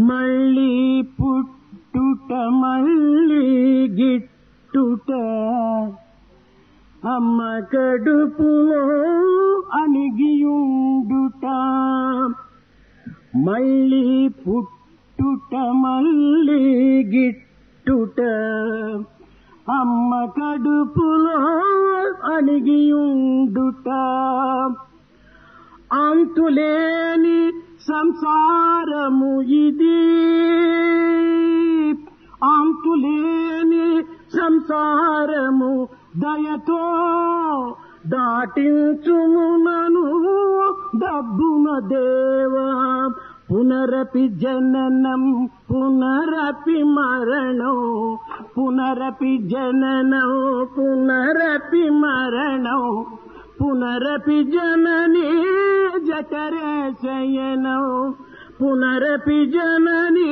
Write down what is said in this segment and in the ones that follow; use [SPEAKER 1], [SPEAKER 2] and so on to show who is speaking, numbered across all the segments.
[SPEAKER 1] మళ్ళీ పుట్టుట మళ్ళీ గిట్టుట అమ్మ కడుపులో అణిగియుండుట మళ్ళీ పుట్టుట మళ్ళీ గిట్టుట అమ్మ కడుపులో అణిగియుండుట అంతులేని సంసారము ఇది అంతులేని సంసారము దయతో దాటించుము నను డబ్బున దేవా పునరపి జననం పునరపి మరణం పునరపి జననం పునరపి మరణం పునరపి జననీ జఠరే శయనం పునరపి జననీ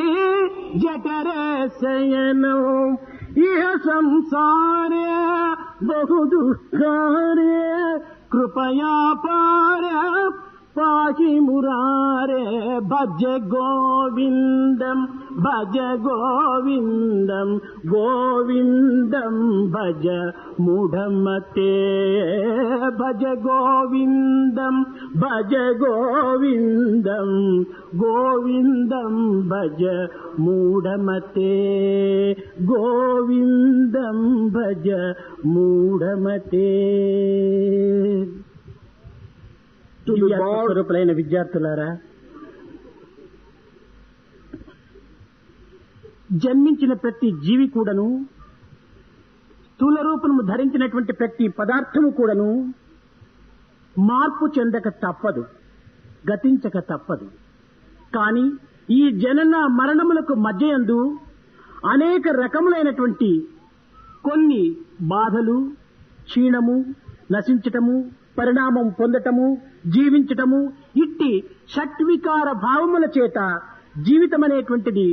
[SPEAKER 1] జఠరే శయనం ఇహ సంసారే బహు దుఃఖారే కృపయా పార పాహి మురారే భజ గోవిందం భజ గోవిందం గోవిందం భజ మూఢమతే భజ గోవిందం భజ గోవిందం గోవిందం భజ మూఢమతే గోవిందం భజ మూఢమతే. స్వరూపులైన విద్యార్థులారా, జన్మించిన ప్రతి జీవి కూడాను స్థూల రూపము ధరించినటువంటి ప్రతి పదార్థము కూడాను మార్పు చెందక తప్పదు, గతించక తప్పదు. కానీ ఈ జనన మరణములకు మధ్యయందు అనేక రకములైనటువంటి కొన్ని బాధలు, క్షీణము, నశించటము, పరిణామం పొందటము, జీవించటము, ఇట్టి షట్వికార భావముల చేత జీవితం అనేటువంటిది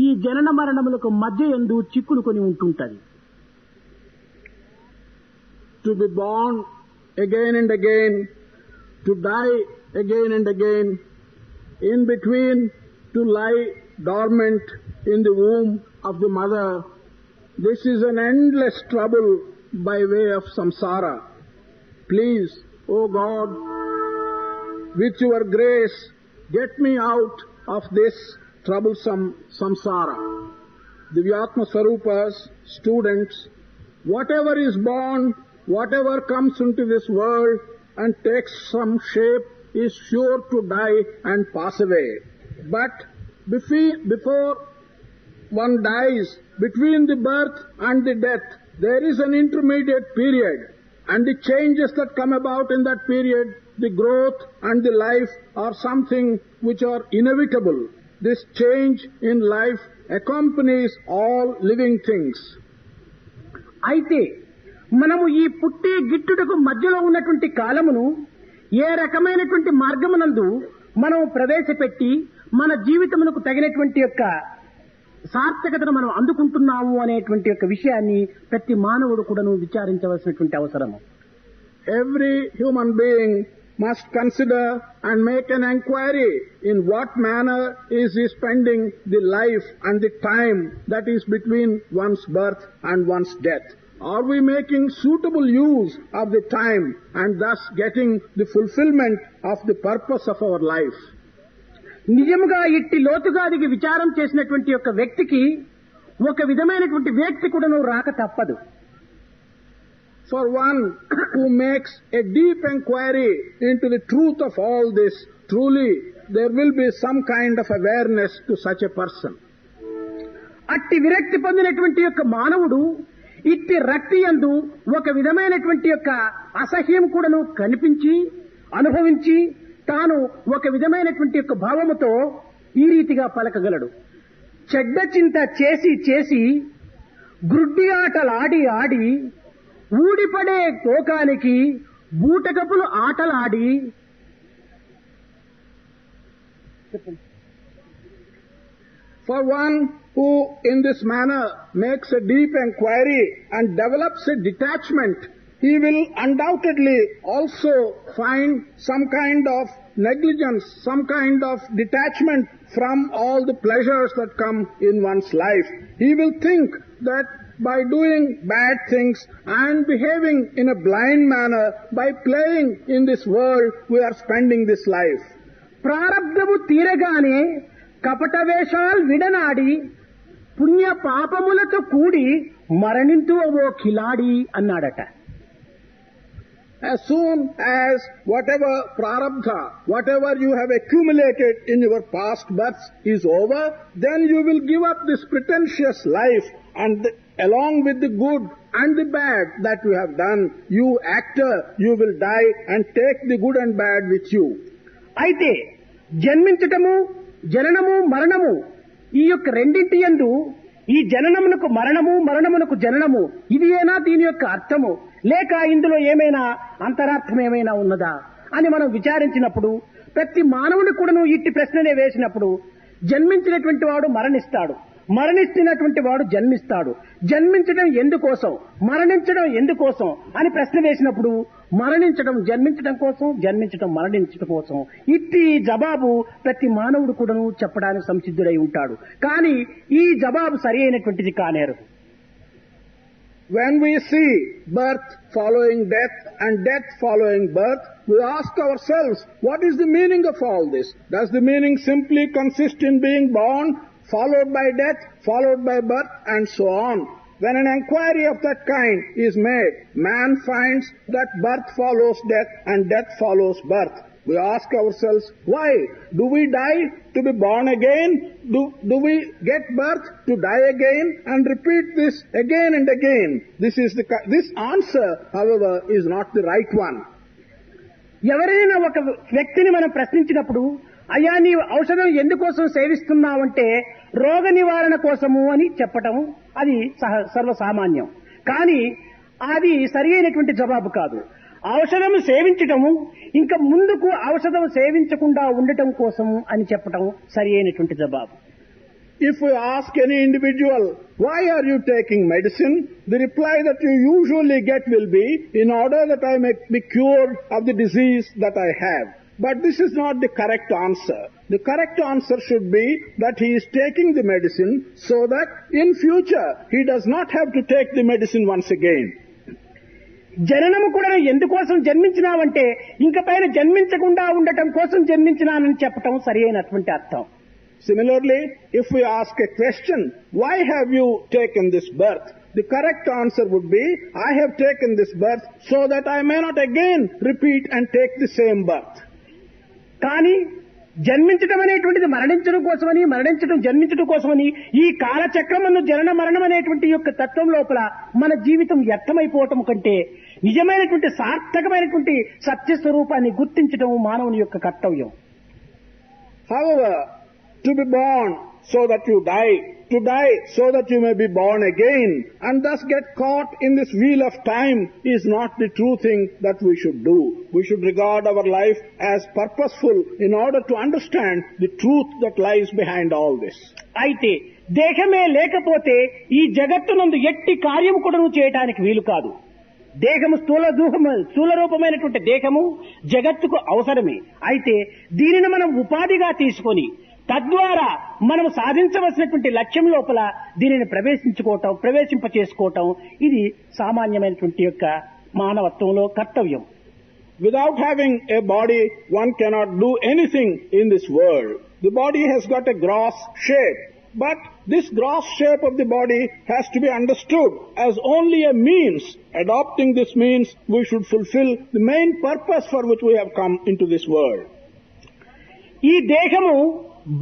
[SPEAKER 1] ఈ జనన మరణములకు మధ్య యందు చిక్కులుకొని ఉంటుంటది.
[SPEAKER 2] To be born again and again, to die again and again, in between to lie dormant in the womb of the mother, this is an endless trouble by way of samsara. Please, O God, with your grace, get me out of this troublesome samsara. Divyatma Swarupas, students, whatever is born, whatever comes into this world and takes some shape is sure to die and pass away. But before one dies, between the birth and the death, there is an intermediate period. And the changes that come about in that period, the growth and the life are something which are inevitable. This change in life accompanies all living things.
[SPEAKER 1] అయితే మనము ఈ పుట్టి గిట్టుటకు మధ్యలో ఉన్నటువంటి కాలమును ఏ రకమైనటువంటి మార్గమునందు మనం ప్రవేశపెట్టి మన జీవితమునకు తగినటువంటి యొక్క సార్థకతను మనం అందుకుంటున్నాము అనేటువంటి యొక్క విషయాన్ని ప్రతి మానవుడు కూడాను విచారించవలసినటువంటి అవసరము.
[SPEAKER 2] Every human being must consider and make an enquiry in what manner is he spending the life and the time that is between one's birth and one's death. Are we making suitable use of the time and thus getting the fulfillment of the purpose of our life?
[SPEAKER 1] నిజముగా ఇట్టి లోతుగా దిగి విచారం చేసినటువంటి యొక్క వ్యక్తికి ఒక విధమైనటువంటి వ్యక్తి కూడాను రాక తప్పదు.
[SPEAKER 2] For one who makes a deep inquiry into the truth of all this, truly there will be some kind of awareness to such a person.
[SPEAKER 1] అట్టి విరక్తి పొందినటువంటి యొక్క మానవుడు ఇట్టి రక్తి యందు ఒక విధమైనటువంటి యొక్క అసహ్యం కూడాను కనిపించి అనుభవించి తాను ఒక విధమైనటువంటి యొక్క భావముతో ఈ రీతిగా పలకగలడు. చెడ్డ చింత చేసి చేసి గ్రుడ్డి ఆటలాడి ఆడి ఊడిపడే తోకానికి బూటకపులు ఆటలాడి.
[SPEAKER 2] For one who in this manner makes a deep inquiry and develops a detachment he will undoubtedly also find some kind of negligence, some kind of detachment from all the pleasures that come in one's life. He will think that by doing bad things and behaving in a blind manner, by playing in this world, we are spending this life.
[SPEAKER 1] ప్రారబ్ధము తీరగానే కపట వేషాలు విడనాడి పుణ్య పాపములతో కూడి మరణింతు ఓ ఖిలాడి అన్నాడట.
[SPEAKER 2] As soon as whatever prarabdha, whatever you have accumulated in your past births is over, then you will give up this pretentious life, and along with the good and the bad that you have done, you actor, you will die and take the good and bad with you.
[SPEAKER 1] అయితే జన్మించటము, జననము, మరణము ఈ యొక్క రెండింటి యందు ఈ జననమునకు మరణము, మరణమునకు జననము ఇది ఏనా దీని యొక్క అర్థము, లేక ఇందులో ఏమైనా అంతరార్థం ఏమైనా ఉన్నదా అని మనం విచారించినప్పుడు, ప్రతి మానవుని కూడాను ఇట్టి ప్రశ్ననే వేసినప్పుడు, జన్మించినటువంటి వాడు మరణిస్తాడు, మరణిస్తున్నటువంటి వాడు జన్మిస్తాడు. జన్మించడం ఎందుకోసం, మరణించడం ఎందుకోసం అని ప్రశ్న వేసినప్పుడు, మరణించడం జన్మించడం కోసం, జన్మించడం మరణించడం కోసం. ఇట్టి జవాబు ప్రతి మానవుడు కూడాను చెప్పడానికి సంసిద్ధుడై ఉంటాడు. కానీ ఈ జవాబు సరి అయినటువంటిది కానేరు.
[SPEAKER 2] When we see birth following death and death following birth, we ask ourselves, what is the meaning of all this? Does the meaning simply consist in being born, followed by death, followed by birth, and so on? When an inquiry of that kind is made, man finds that birth follows death and death follows birth. We ask ourselves, why? Do we die to be born again? Do we get birth to die again and repeat this again and again? This answer, however, is not the right one.
[SPEAKER 1] ఎవరైనా ఒక వ్యక్తిని మనం ప్రశ్నించినప్పుడు, అయ్యా నీవు ఔషధం ఎందుకోసం సేవిస్తున్నావంటే రోగ నివారణ కోసము అని చెప్పటం అది సర్వసామాన్యం. కానీ అది సరి అయినటువంటి జవాబు కాదు. ఔషధం సేవించటము ఇంకా ముందుకు ఔషధం సేవించకుండా ఉండటం కోసము అని చెప్పటం సరి అయినటువంటి జవాబు.
[SPEAKER 2] If we ask any individual, why are you taking medicine? The reply that you usually get will be, in order that I may be cured of the disease that I have. But this is not the correct answer. The correct answer should be that he is taking the medicine so that in future he does not have to take the medicine once again.
[SPEAKER 1] జననము కూడా ఎందుకోసం జన్మించినావంటే ఇంక పైన జన్మించకుండా ఉండటం కోసం జన్మించినానని చెప్పటం సరి అయినటువంటి అర్థం.
[SPEAKER 2] Similarly, if we ask a question, why have you taken this birth? The correct answer would be, I have taken this birth so that I may not again repeat and take the same birth.
[SPEAKER 1] కానీ జన్మించడం అనేటువంటిది మరణించడం కోసమని, మరణించడం జన్మించడం కోసమని ఈ కాలచక్రమును జనన మరణం అనేటువంటి యొక్క తత్వం లోపల మన జీవితం వ్యర్థమైపోవటం కంటే నిజమైనటువంటి సార్థకమైనటువంటి సత్యస్వరూపాన్ని గుర్తించడం మానవుని యొక్క కర్తవ్యం.
[SPEAKER 2] However, to be born so that you die, to die so that you may be born again, and thus get caught in this wheel of time is not the true thing that we should do. We should regard our life as purposeful in order to understand the truth that lies behind all this.
[SPEAKER 1] అయితే దేహమే లేకపోతే ఈ జగత్తునందు ఎట్టి కార్యము కూడా చేయటానికి వీలు కాదు. దేహము స్థూల రూపమైనటువంటి దేహము జగత్తుకు అవసరమే. అయితే దీనిని మనం ఉపాధిగా తీసుకొని తద్వారా మనం సాధించవలసినటువంటి లక్ష్యం లోపల దీనిని ప్రవేశింపచేసుకోవటం ఇది సామాన్యమైనటువంటి యొక్క మానవత్వంలో కర్తవ్యం.
[SPEAKER 2] Without having a body, one cannot do anything in this world. The body has got a gross shape, but this gross shape of the body has to be understood as only a means. Adopting this means, we should fulfill the main purpose for which we have come into this world.
[SPEAKER 1] ఈ దేహము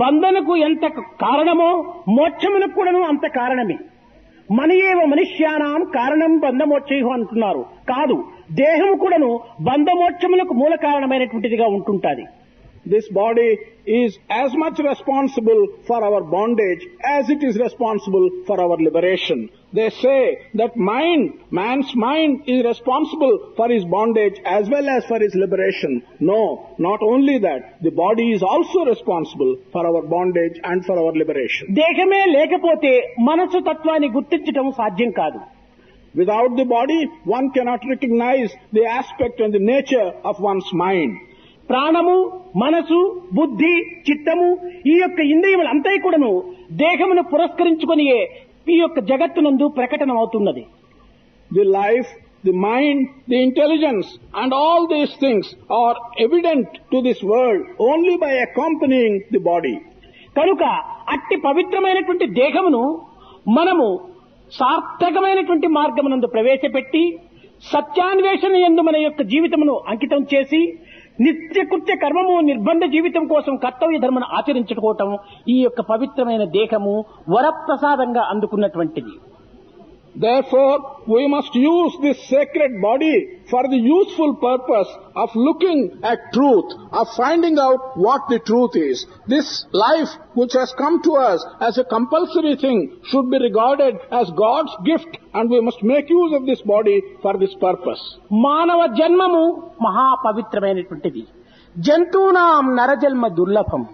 [SPEAKER 1] బంధనకు ఎంత కారణమో మోక్షమునకు కూడాను అంత కారణమే. మనయేవ మనుష్యానాం కారణం బంధమోక్షయు అంటున్నారు. కాదు, దేహము కూడాను బంధమోక్షములకు మూల కారణమైనటువంటిదిగా ఉంటుంటాది.
[SPEAKER 2] This body is as much responsible for our bondage as it is responsible for our liberation. They say that man's mind is responsible for his bondage as well as for his liberation. No, not only that, the body is also responsible for our bondage and for our liberation.
[SPEAKER 1] దేహమే లేకపోతే మనసు తత్వాన్ని గుర్తించడం సాధ్యం కాదు.
[SPEAKER 2] Without the body, one cannot recognize the aspect and the nature of one's mind.
[SPEAKER 1] ప్రాణము, మనసు, బుద్ధి, చిత్తము ఈ యొక్క ఇంద్రియములు అంతా కూడాను దేహమును పురస్కరించుకొనియే ఈ యొక్క జగత్తునందు ప్రకటనమవుతున్నది.
[SPEAKER 2] The life, the mind, the intelligence and all these things are evident to this world only by accompanying the body.
[SPEAKER 1] కనుక అట్టి పవిత్రమైనటువంటి దేహమును మనము సార్థకమైనటువంటి మార్గమునందు ప్రవేశపెట్టి సత్యాన్వేషణ యందు మన యొక్క జీవితమును అంకితం చేసి నిత్యకృత్య కర్మము నిర్బంధ జీవితం కోసం కర్తవ్య ధర్మను ఆచరించుకోవటం ఈ యొక్క పవిత్రమైన దేహము వరప్రసాదంగా అందుకున్నటువంటిది.
[SPEAKER 2] Therefore, we must use this sacred body for the useful purpose of looking at truth, of finding out what the truth is. This life which has come to us as a compulsory thing should be regarded as God's gift, and we must make use of this body for this purpose.
[SPEAKER 1] మానవ జన్మము మహాపవిత్రమైనటువంటిది. జంతువునాం నరజన్మ దుర్లభం.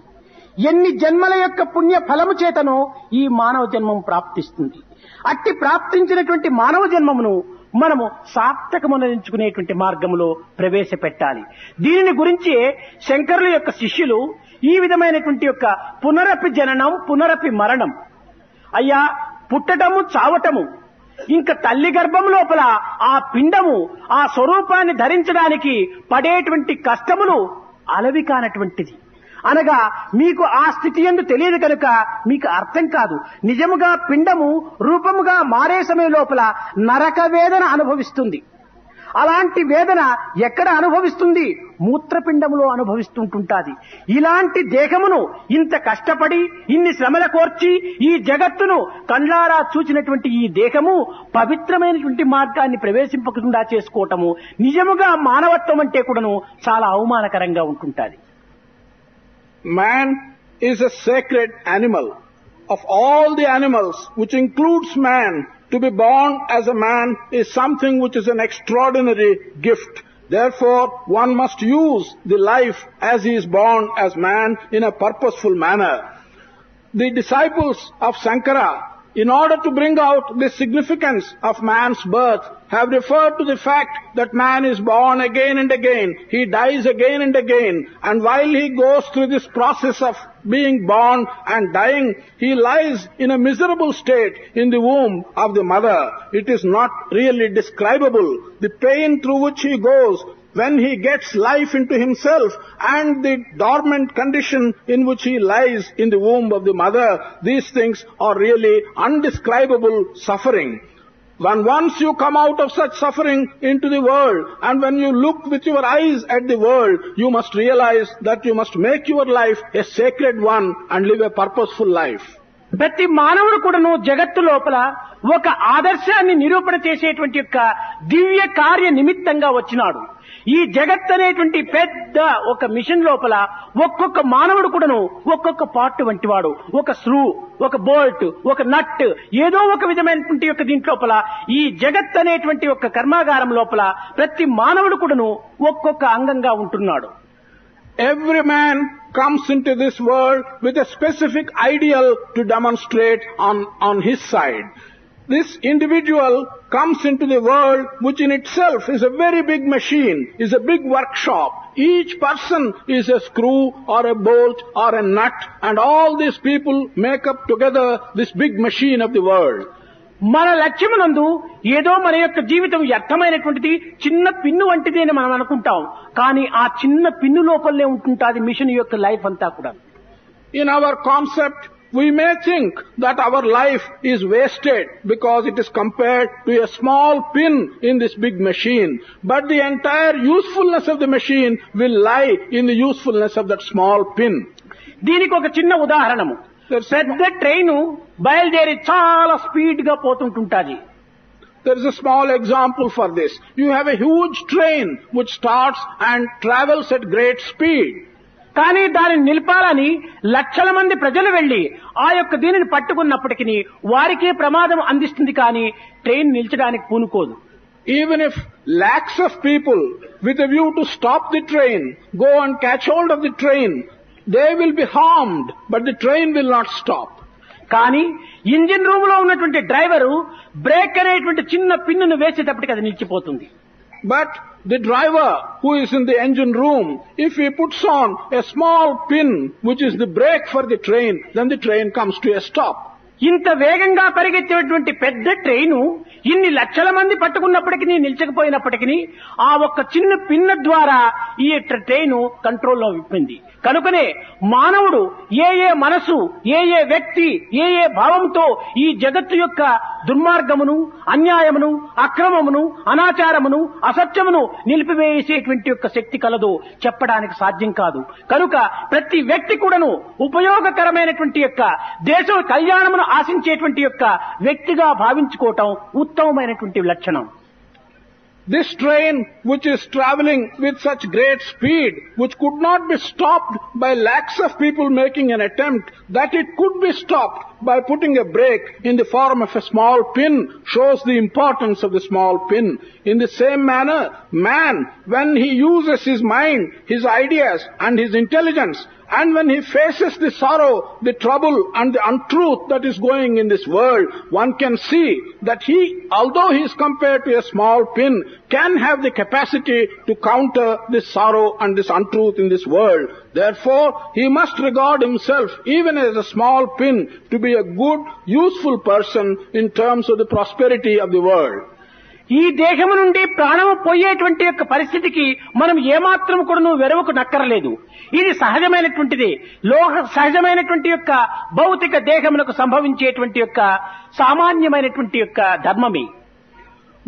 [SPEAKER 1] ఎన్ని జన్మల యొక్క పుణ్య ఫలము చేతనో ఈ మానవ జన్మం ప్రాప్తిస్తుంది. అట్టి ప్రాప్తించినటువంటి మానవ జన్మమును మనము సార్థకమునరించుకునేటువంటి మార్గములో ప్రవేశపెట్టాలి. దీనిని గురించి శంకరుల యొక్క శిష్యులు ఈ విధమైనటువంటి యొక్క పునరపి జననం పునరపి మరణం, అయ్యా పుట్టటము చావటము, ఇంకా తల్లి గర్భం లోపల ఆ పిండము ఆ స్వరూపాన్ని ధరించడానికి పడేటువంటి కష్టములు అలవి కానటువంటిది. అనగా మీకు ఆ స్థితి యందు తెలియదు కనుక మీకు అర్థం కాదు. నిజముగా పిండము రూపముగా మారే సమయం లోపల నరక వేదన అనుభవిస్తుంది. అలాంటి వేదన ఎక్కడ అనుభవిస్తుంది? మూత్రపిండములో అనుభవిస్తుంటుంటాది. ఇలాంటి దేహమును ఇంత కష్టపడి ఇన్ని శ్రమల కోర్చి ఈ జగత్తును కండ్లారా చూచినటువంటి ఈ దేహము పవిత్రమైనటువంటి మార్గాన్ని ప్రవేశింపకుండా చేసుకోవటము నిజముగా మానవత్వం అంటే కూడాను చాలా అవమానకరంగా ఉంటుంటాది.
[SPEAKER 2] Man is a sacred animal. Of all the animals, which includes man, to be born as a man is something which is an extraordinary gift. Therefore, one must use the life as he is born as man in a purposeful manner. The disciples of Sankara, in order to bring out the significance of man's birth, have referred to the fact that man is born again and again, he dies again and again, and while he goes through this process of being born and dying, he lies in a miserable state in the womb of the mother. It is not really describable. The pain through which he goes when he gets life into himself and the dormant condition in which he lies in the womb of the mother, these things are really undescribable suffering. When once you come out of such suffering into the world, and when you look with your eyes at the world, you must realize that you must make your life a sacred one and live a purposeful life.
[SPEAKER 1] ప్రతి మానవుడు కూడాను జగత్తు లోపల ఒక ఆదర్శాన్ని నిరూపణ చేసేటువంటి యొక్క దివ్య కార్య నిమిత్తంగా వచ్చినాడు. ఈ జగత్ అనేటువంటి పెద్ద ఒక మిషన్ లోపల ఒక్కొక్క మానవుడు కూడాను ఒక్కొక్క పార్ట్ వంటివాడు. ఒక స్క్రూ, ఒక బోల్ట్, ఒక నట్, ఏదో ఒక విధమైనటువంటి యొక్క దీంట్లోపల ఈ జగత్ అనేటువంటి ఒక కర్మాగారం లోపల ప్రతి మానవుడు కూడాను ఒక్కొక్క అంగంగా ఉంటున్నాడు.
[SPEAKER 2] Every man comes into this world with a specific ideal to demonstrate on his side. This individual comes into the world which in itself is a very big machine, is a big workshop. Each person is a screw or a bolt or a nut, and all these people make up together this big machine of the world.
[SPEAKER 1] మన లక్ష్యమునందు ఏదో మన యొక్క జీవితం వ్యర్థమైనటువంటిది చిన్న pin వంటిది అని మనం అనుకుంటాం. కానీ ఆ చిన్న పిన్ను లోపలనే ఉంటుంటాది మిషన్ యొక్క లైఫ్ అంతా కూడా.
[SPEAKER 2] In our concept, we may think that our life is wasted because it is compared to a small pin in this big machine. But the entire usefulness of the machine will lie in the usefulness of that small pin.
[SPEAKER 1] దీనికి ఒక చిన్న ఉదాహరణము. పెద్ద train బయలుదేరి చాలా speed గా పోతుంటుంటాది.
[SPEAKER 2] There is a small example for this. You have a huge train which starts and travels at great speed.
[SPEAKER 1] కానీ దానిని నిలపాలని లక్షల మంది ప్రజలు వెళ్లి ఆ యొక్క దీనిని పట్టుకున్నప్పటికీ వారికే ప్రమాదం అందిస్తుంది, కానీ train నిల్చడానికి పూనుకోదు.
[SPEAKER 2] Even if lakhs of people with a view to stop the train go and catch hold of the train, they will be harmed, but the train will not stop.
[SPEAKER 1] కానీ ఇంజిన్ రూమ్ లో ఉన్నటువంటి driver break అనేటువంటి చిన్న పిన్నును వేసేటప్పటికి అది నిలిచిపోతుంది.
[SPEAKER 2] But the driver who is in the engine room, if he puts on a small pin which is the brake for the train, then the train comes to a stop.
[SPEAKER 1] ఇంత వేగంగా పరిగెత్తేటువంటి పెద్ద train ఇన్ని లక్షల మంది పట్టుకున్నప్పటికీ నిలిచకపోయినప్పటికీ ఆ ఒక్క చిన్న పిన్న ద్వారా ఈ ట్రైను కంట్రోల్లో విప్పింది. కనుకనే మానవుడు ఏ మనసు, ఏ వ్యక్తి, ఏ భావంతో ఈ జగత్తు యొక్క దుర్మార్గమును, అన్యాయమును, అక్రమమును, అనాచారమును, అసత్యమును నిలిపివేసేటువంటి యొక్క శక్తి కలదో చెప్పడానికి సాధ్యం కాదు. కనుక ప్రతి వ్యక్తి కూడాను ఉపయోగకరమైనటువంటి యొక్క దేశ కళ్యాణమును ఆశించేటువంటి యొక్క వ్యక్తిగా భావించుకోవటం ఉత్తమమైనటువంటి లక్షణం.
[SPEAKER 2] This train which is traveling with such great speed, which could not be stopped by lakhs of people making an attempt, that it could be stopped by putting a brake in the form of a small pin, shows the importance of the small pin. In the same manner, man, when he uses his mind, his ideas and his intelligence, and when he faces the sorrow, the trouble and the untruth that is going in this world, one can see that he, although he is compared to a small pin, can have the capacity to counter this sorrow and this untruth in this world. Therefore, he must regard himself even as a small pin to be a good, useful person in terms of the prosperity of the world.
[SPEAKER 1] ఈ దేహము నుండి ప్రాణము పోయేటువంటి యొక్క పరిస్థితికి మనం ఏమాత్రం కూడా వెరవకు నక్కరలేదు. ఇది సహజమైనటువంటిది. సహజమైనటువంటి యొక్క భౌతిక దేహమునకు సంభవించేటువంటి యొక్క సామాన్యమైనటువంటి యొక్క ధర్మమే.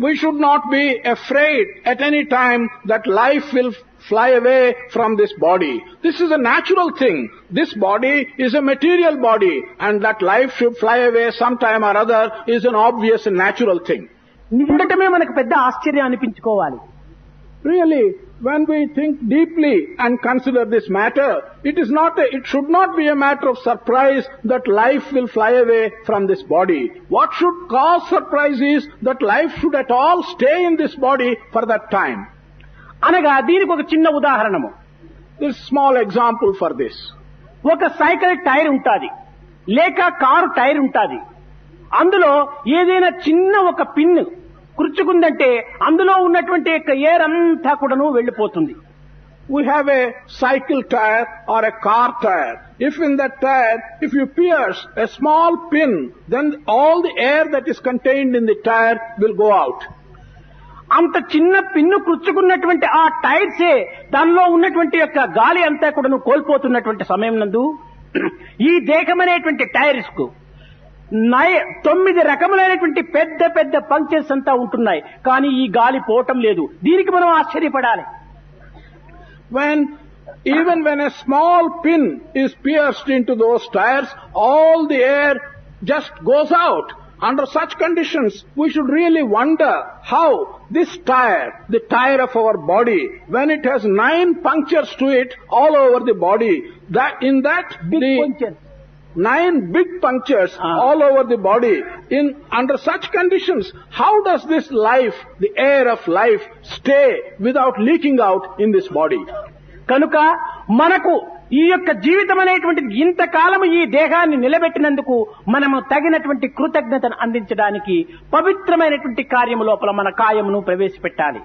[SPEAKER 2] We should not be afraid at any time that life will fly away from this body. This is a natural thing. This body is a material body, and that life should fly away sometime or other is an obvious and natural thing.
[SPEAKER 1] ఉండటమే మనకు పెద్ద ఆశ్చర్యం అనిపించుకోవాలి.
[SPEAKER 2] Really, when we think deeply and consider this matter, it should not be a matter of surprise that life will fly away from this body. What should cause surprise is that life should at all stay in this body for that time.
[SPEAKER 1] అనగా దీనికి ఒక చిన్న ఉదాహరణము.
[SPEAKER 2] This small example for this.
[SPEAKER 1] ఒక cycle tyre ఉంటాది, లేక car tyre ఉంటాది. అందులో ఏదైనా చిన్న ఒక పిన్ కుర్చుకుందంటే అందులో ఉన్నటువంటి ఎయిర్ అంతా కూడాను వెళ్లిపోతుంది.
[SPEAKER 2] We have a cycle tire or a car tire. If in that tire, if you pierce a small pin, then all the air that is contained in the tire will go out.
[SPEAKER 1] అంత చిన్న pin కుర్చుకున్నటువంటి ఆ టైర్సే దానిలో ఉన్నటువంటి యొక్క గాలి అంతా కూడాను కోల్పోతున్నటువంటి సమయం నందు ఈ దేహమనేటువంటి టైర్స్ కు 9 రకములైనటువంటి పెద్ద పెద్ద పంక్చర్స్ అంతా ఉంటున్నాయి. కానీ ఈ గాలి పోవటం లేదు. దీనికి మనం ఆశ్చర్యపడాలి.
[SPEAKER 2] Even when a small pin is pierced into those tires, all the air just goes out. Under such conditions, we should really wonder how this tire, the tire of our body, when it has 9 punctures to it all over the body, punctures. 9 big punctures all over the body. Under such conditions, how does this life, the air of life, stay without leaking out in this body?
[SPEAKER 1] కనుక మనకు ఈ యొక్క జీవితం అనేటువంటిది ఇంతకాలం ఈ దేహాన్ని నిలబెట్టినందుకు మనము తగినటువంటి కృతజ్ఞతను అందించడానికి పవిత్రమైనటువంటి కార్యము లోపల మన కాయమును ప్రవేశపెట్టాలి.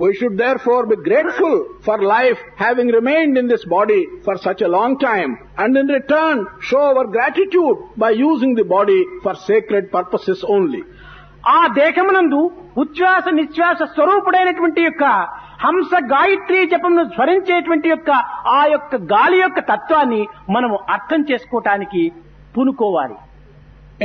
[SPEAKER 2] We should therefore be grateful for life having remained in this body for such a long time, and in return show our gratitude by using the body for sacred purposes only.
[SPEAKER 1] ఆ దేహమునందు ఉచ్ఛ్వాస నిశ్వాస స్వరూపుడైనటువంటి యొక్క హంస గాయత్రి జపమును స్మరించేటువంటి యొక్క ఆ యొక్క గాలి యొక్క తత్వాన్ని మనము అర్థం చేసుకోవటానికి పూనుకోవాలి.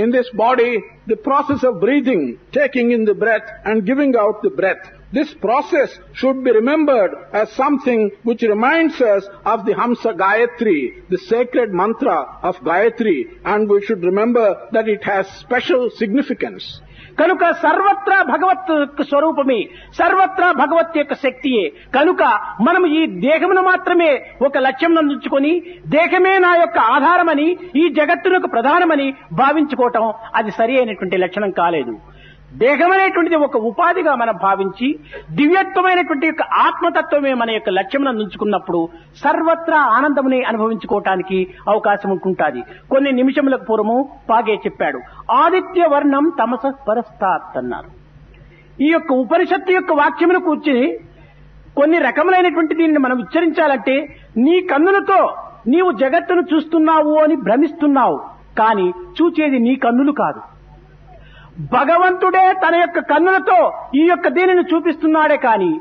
[SPEAKER 2] In this body, the process of breathing, taking in the breath and giving out the breath, this process should be remembered as something which reminds us of the Hamsa Gayatri, the sacred mantra of Gayatri, and we should remember that it has special significance.
[SPEAKER 1] కనుక సర్వత్రా భగవత్ స్వరూపమే, సర్వత్రా భగవత్ యొక్క శక్తియే. కనుక మనం ఈ దేహమును మాత్రమే ఒక లక్ష్యం నందుకొని దేహమే నా యొక్క ఆధారమని, ఈ జగత్తునకు ప్రధానమని భావించుకోవటం అది సరి అయినటువంటి లక్షణం కాలేదు. దేహం అనేటువంటిది ఒక ఉపాధిగా మనం భావించి దివ్యత్వమైనటువంటి యొక్క ఆత్మతత్వమే మన యొక్క లక్ష్యం ఉంచుకున్నప్పుడు సర్వత్రా ఆనందముని అనుభవించుకోవటానికి అవకాశం ఉంటుంటుంది. కొన్ని నిమిషములకు పూర్వము పాగే చెప్పాడు, ఆదిత్య వర్ణం తమస పరస్తాత్ అన్నారు. ఈ యొక్క ఉపనిషత్తు యొక్క వాక్యమును కూర్చి కొన్ని రకములైనటువంటి దీనిని మనం ఉచ్చరించాలంటే నీ కన్నులతో నీవు జగత్తును చూస్తున్నావు అని భ్రమిస్తున్నావు, కానీ చూచేది నీ కన్నులు కాదు. భగవంతుడే తన యొక్క కన్నులతో ఈ యొక్క దీనిని చూపిస్తున్నాడే కాని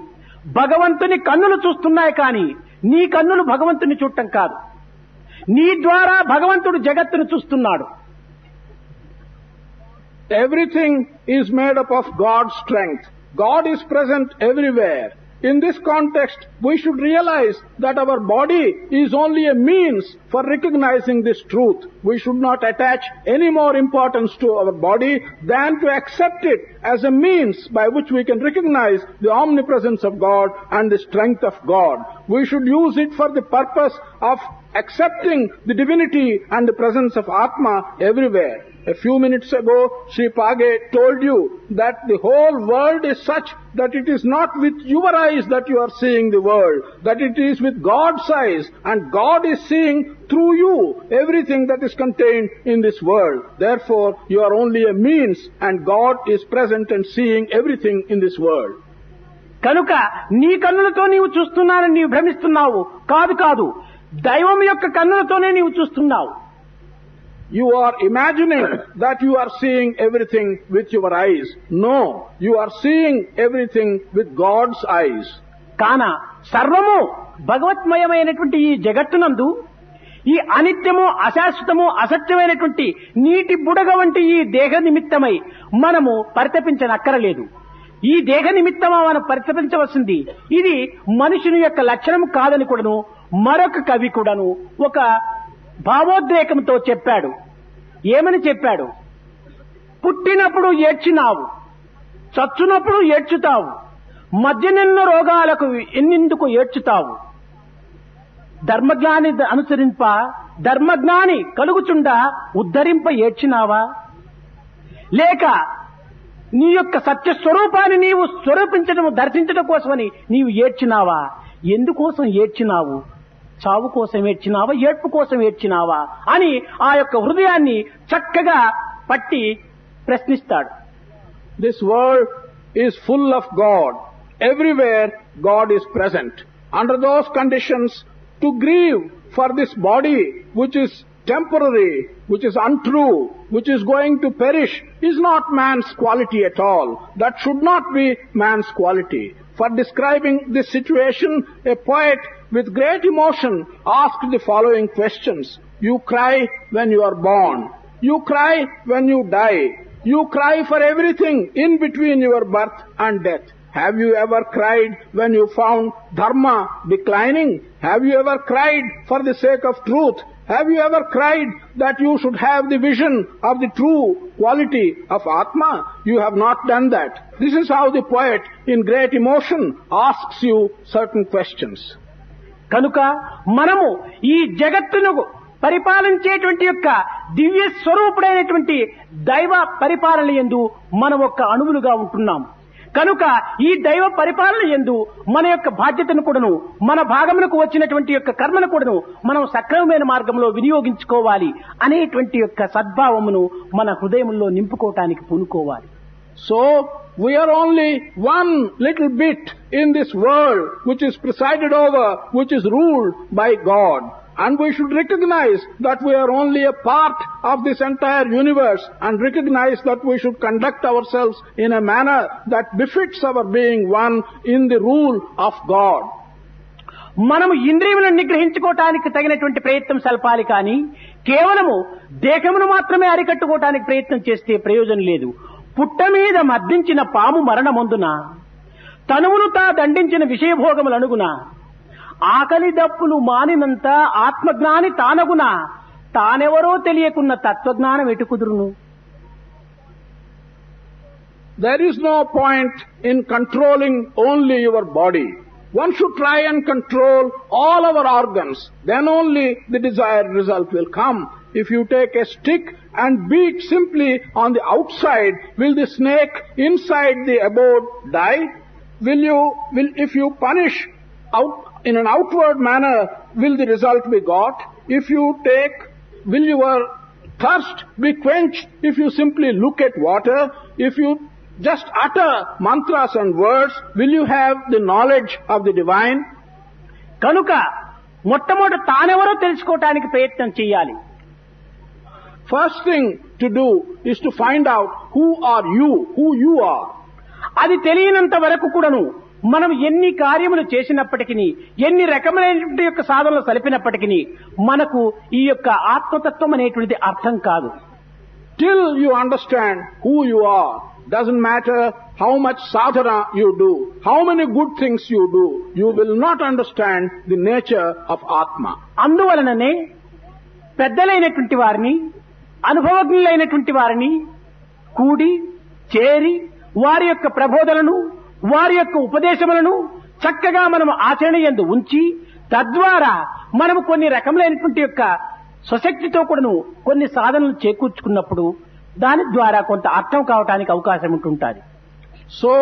[SPEAKER 1] భగవంతుని కన్నులు చూస్తున్నాయి, కానీ నీ కన్నులు భగవంతుని చూడటం కాదు. నీ ద్వారా భగవంతుడు జగత్తును చూస్తున్నాడు.
[SPEAKER 2] Everything is made up of God's strength. God is present everywhere. In this context, we should realize that our body is only a means for recognizing this truth. We should not attach any more importance to our body than to accept it as a means by which we can recognize the omnipresence of God and the strength of God. We should use it for the purpose of accepting the divinity and the presence of Atma everywhere. A few minutes ago, Sri Page told you that the whole world is such that it is not with your eyes that you are seeing the world, that it is with God's eyes, and God is seeing through you everything that is contained in this world. Therefore, you are only a means, and God is present and seeing everything in this world.
[SPEAKER 1] కనుక నీ కన్నులతో నీవు చూస్తున్నానని నీవు భ్రమిస్తున్నావు. కాదు కాదు, దైవం యొక్క కన్నులతోనే నీవు చూస్తున్నావు.
[SPEAKER 2] You are imagining that you are seeing everything with your eyes. No, you are seeing everything with God's eyes.
[SPEAKER 1] కాన సర్వము భగవత్మయమైనటువంటి ఈ జగత్తునందు ఈ అనిత్యము, అశాశ్వతము, అసత్యమైనటువంటి నీటి బుడగ వంటి ఈ దేహ నిమిత్తమై మనము పరితపించనక్కరలేదు. ఈ దేహ నిమిత్తమా మనం పరితపించవలసింది. ఇది మనుషుని యొక్క లక్షణం కాదని కూడాను మరొక కవి కూడాను ఒక భావోద్రేకంతో చెప్పాడు. ఏమని చెప్పాడు? పుట్టినప్పుడు ఏడ్చినావు, చచ్చునప్పుడు ఏడ్చుతావు, మధ్యనెన్న రోగాలకు ఎన్నెందుకు ఏడ్చుతావు, ధర్మజ్ఞాని అనుసరింప ధర్మజ్ఞాని కలుగుచుండా ఉద్ధరింప ఏడ్చినావా, లేక నీ యొక్క సత్యస్వరూపాన్ని నీవు స్వరూపించడం దర్శించడం కోసమని నీవు ఏడ్చినావా? ఎందుకోసం ఏడ్చినావు? చావు కోసం ఏడ్చినావా, ఏడ్పు కోసం ఏడ్చినావా అని ఆ యొక్క హృదయాన్ని చక్కగా పట్టి ప్రశ్నిస్తాడు.
[SPEAKER 2] This world is full of God. Everywhere God is present. Under those conditions, to grieve for this body which is temporary, which is untrue, which is going to perish, is not man's quality at all. That should not be man's quality. For describing this situation, a poet with great emotion asked the following questions. You cry when you are born. You cry when you die. You cry for everything in between your birth and death. Have you ever cried when you found dharma declining? Have you ever cried for the sake of truth? Have you ever cried that you should have the vision of the true quality of Atma? You have not done that. This is how the poet, in great emotion, asks you certain questions.
[SPEAKER 1] కనుక మనము ఈ జగత్తును పరిపాలించేటువంటి యొక్క దివ్య స్వరూపుడైనటువంటి దైవ పరిపాలన యందు మనం ఒక్క అణువులుగా ఉంటున్నాం. కనుక ఈ దైవ పరిపాలన యందు మన యొక్క బాధ్యతను కూడాను, మన భాగమునకు వచ్చినటువంటి యొక్క కర్మను కూడాను మనం సక్రమమైన మార్గంలో వినియోగించుకోవాలి అనేటువంటి యొక్క సద్భావమును మన హృదయంలో నింపుకోవటానికి పూనుకోవాలి.
[SPEAKER 2] So, we are only one little bit in this world which is presided over, which is ruled by God. And we should recognize that we are only a part of this entire universe, and recognize that we should conduct ourselves in a manner that befits our being one in the rule of God.
[SPEAKER 1] మనము ఇంద్రియములను నిగ్రహించుకోవటానికి తగినటువంటి ప్రయత్నం సల్పాలి, కానీ కేవలము దేహమును మాత్రమే అరికట్టుకోవటానికి ప్రయత్నం చేస్తే ప్రయోజనం లేదు. పుట్ట మీద మద్దించిన పాము మరణమందున తనువును తా దండించిన విషయభోగములనుగున ఆకలి దప్పులు మానినంత ఆత్మజ్ఞాని తానగున తానెవరో తెలియకున్న తత్వజ్ఞానం ఎటుకుదురును.
[SPEAKER 2] There is no point in controlling only your body. One should try and control all our organs. Then only the desired result will come. If you take a stick and beat simply on the outside, will the snake inside the abode die? If you punish out in an outward manner, will the result be got? Will your thirst be quenched if you simply look at water? If you just utter mantras and words, will you have the knowledge of the divine?
[SPEAKER 1] కనుక మొట్టమొదట తానెవరో తెలుసుకోవటానికి ప్రయత్నం చేయాలి.
[SPEAKER 2] First thing to do is to find out who you are.
[SPEAKER 1] అది తెలియనంత వరకు కూడాను మనం ఎన్ని కార్యములు చేసినప్పటికీ, ఎన్ని రకమైనటువంటి యొక్క సాధనలు సలిపినప్పటికీ మనకు ఈ యొక్క ఆత్మతత్వం అనేటువంటిది అర్థం కాదు.
[SPEAKER 2] Till you understand who you are, doesn't matter how much sadhana you do, how many good things you do, you will not understand the nature of Atma.
[SPEAKER 1] అందువలననే పెద్దలైనటువంటి వారిని, అనుభవజ్ఞులైనటువంటి వారిని కూడి చేరి వారి యొక్క ప్రబోధనలను, వారి యొక్క ఉపదేశములను చక్కగా మనం ఆచరణ యందు ఉంచి తద్వారా మనము కొన్ని రకములైనటువంటి యొక్క స్వశక్తితో కూడాను కొన్ని సాధనలు చేకూర్చుకున్నప్పుడు దాని ద్వారా కొంత అర్థం కావడానికి అవకాశం ఉంటుంటుంది.
[SPEAKER 2] So,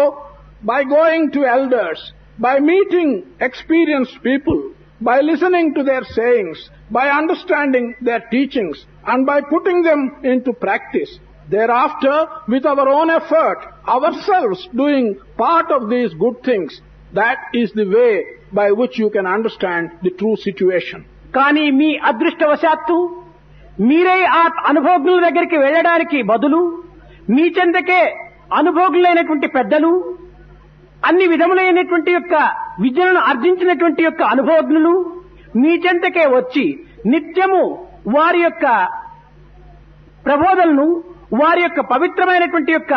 [SPEAKER 2] by going to elders, by meeting experienced people, by listening to their sayings, by understanding their teachings, and by putting them into practice, thereafter, with our own effort, ourselves doing part of these good things, that is the way by which you can understand the true situation.
[SPEAKER 1] కానీ మీ అదృష్టవశాత్తు మీరే ఆ అనుభవజ్ఞుల దగ్గరికి వెళ్ళడానికి బదులు మీ చెందకే అనుభవజ్ఞులైనటువంటి పెద్దలు, అన్ని విధములైనటువంటి యొక్క విద్యను ఆర్జించినటువంటి యొక్క అనుభవజ్ఞులు మీ చెంతకే వచ్చి నిత్యము వారి యొక్క ప్రబోధనను, వారి యొక్క పవిత్రమైనటువంటి యొక్క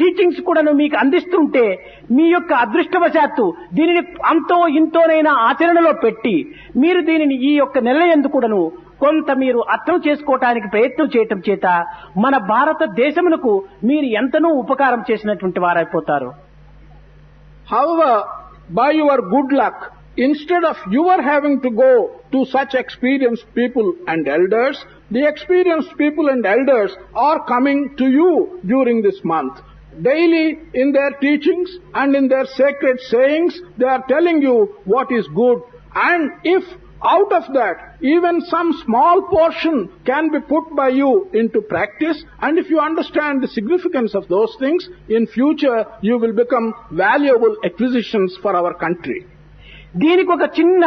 [SPEAKER 1] టీచింగ్స్ కూడాను మీకు అందిస్తుంటే మీ యొక్క అదృష్టవశాత్తు దీనిని అంతో ఇంతోనైనా ఆచరణలో పెట్టి మీరు దీనిని ఈ యొక్క నెలయందు కూడాను కొంత మీరు అర్థం చేసుకోవటానికి ప్రయత్నం చేయటం చేత మన భారతదేశమునకు మీరు ఎంతనో ఉపకారం చేసినటువంటి వారైపోతారు.
[SPEAKER 2] However, by your good luck, instead of your having to go to such experienced people and elders, the experienced people and elders are coming to you during this month. Daily in their teachings and in their sacred sayings, they are telling you what is good, and if out of that even some small portion can be put by you into practice, and if you understand the significance of those things, in future you will become valuable acquisitions for our country.
[SPEAKER 1] దీనికి ఒక చిన్న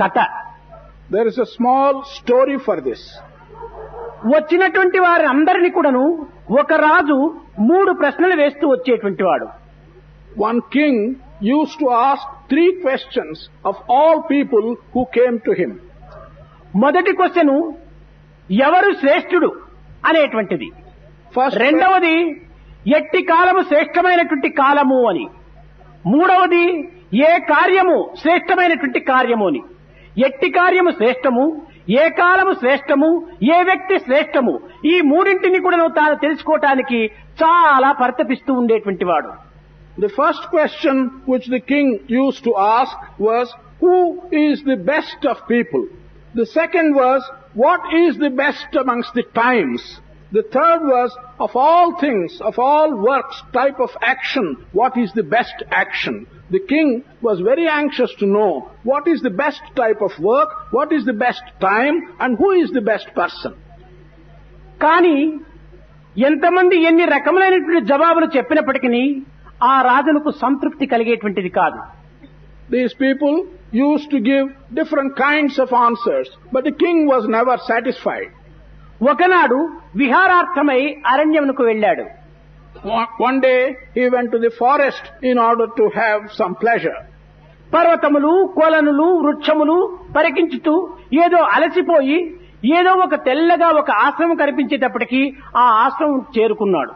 [SPEAKER 1] కథ.
[SPEAKER 2] There is a small story for this.
[SPEAKER 1] వచ్చినటువంటి వారి అందరినీ కూడాను ఒక రాజు 3 ప్రశ్నలు వేస్తూ వచ్చేటువంటి వాడు.
[SPEAKER 2] One king used to ask 3 questions of all people who came to him.
[SPEAKER 1] మొదటి క్వశ్చన్ ఎవరు శ్రేష్ఠుడు అనేటువంటిది. రెండవది ఎట్టి కాలము శ్రేష్టమైనటువంటి కాలము అని. మూడవది ఏ కార్యము శ్రేష్టమైనటువంటి కార్యము అని. ఎట్టి కార్యము శ్రేష్టము, ఏ కాలము శ్రేష్టము, ఏ వ్యక్తి శ్రేష్టము, ఈ మూడింటిని కూడా తాను తెలుసుకోవటానికి చాలా పరితపిస్తూ ఉండేటువంటి వాడు.
[SPEAKER 2] The first question which the king used to ask was, who is the best of people? The second was, what is the best amongst the times? The third was, of all things, of all works, type of action, what is the best action? The king was very anxious to know what is the best type of work, what is the best time, and who is the best person.
[SPEAKER 1] కానీ ఎంతమంది ఎన్ని రకములైనటువంటి జవాబులు చెప్పినప్పటికీ ఆ రాజులకు సంతృప్తి కలిగేటువంటిది కాదు.
[SPEAKER 2] These people used to give different kinds of answers, but the king was never satisfied.
[SPEAKER 1] ఒకనాడు విహారార్థమై అరణ్యమునకు వెళ్ళాడు.
[SPEAKER 2] One day he went to the forest in order to have some pleasure.
[SPEAKER 1] పర్వతములు, కొలనులు, వృక్షములు పరికించుతూ ఏదో అలసిపోయి ఏదో ఒక తెల్లగా ఒక ఆశ్రమం కనిపించేటప్పటికీ ఆ ఆశ్రమం చేరుకున్నాడు.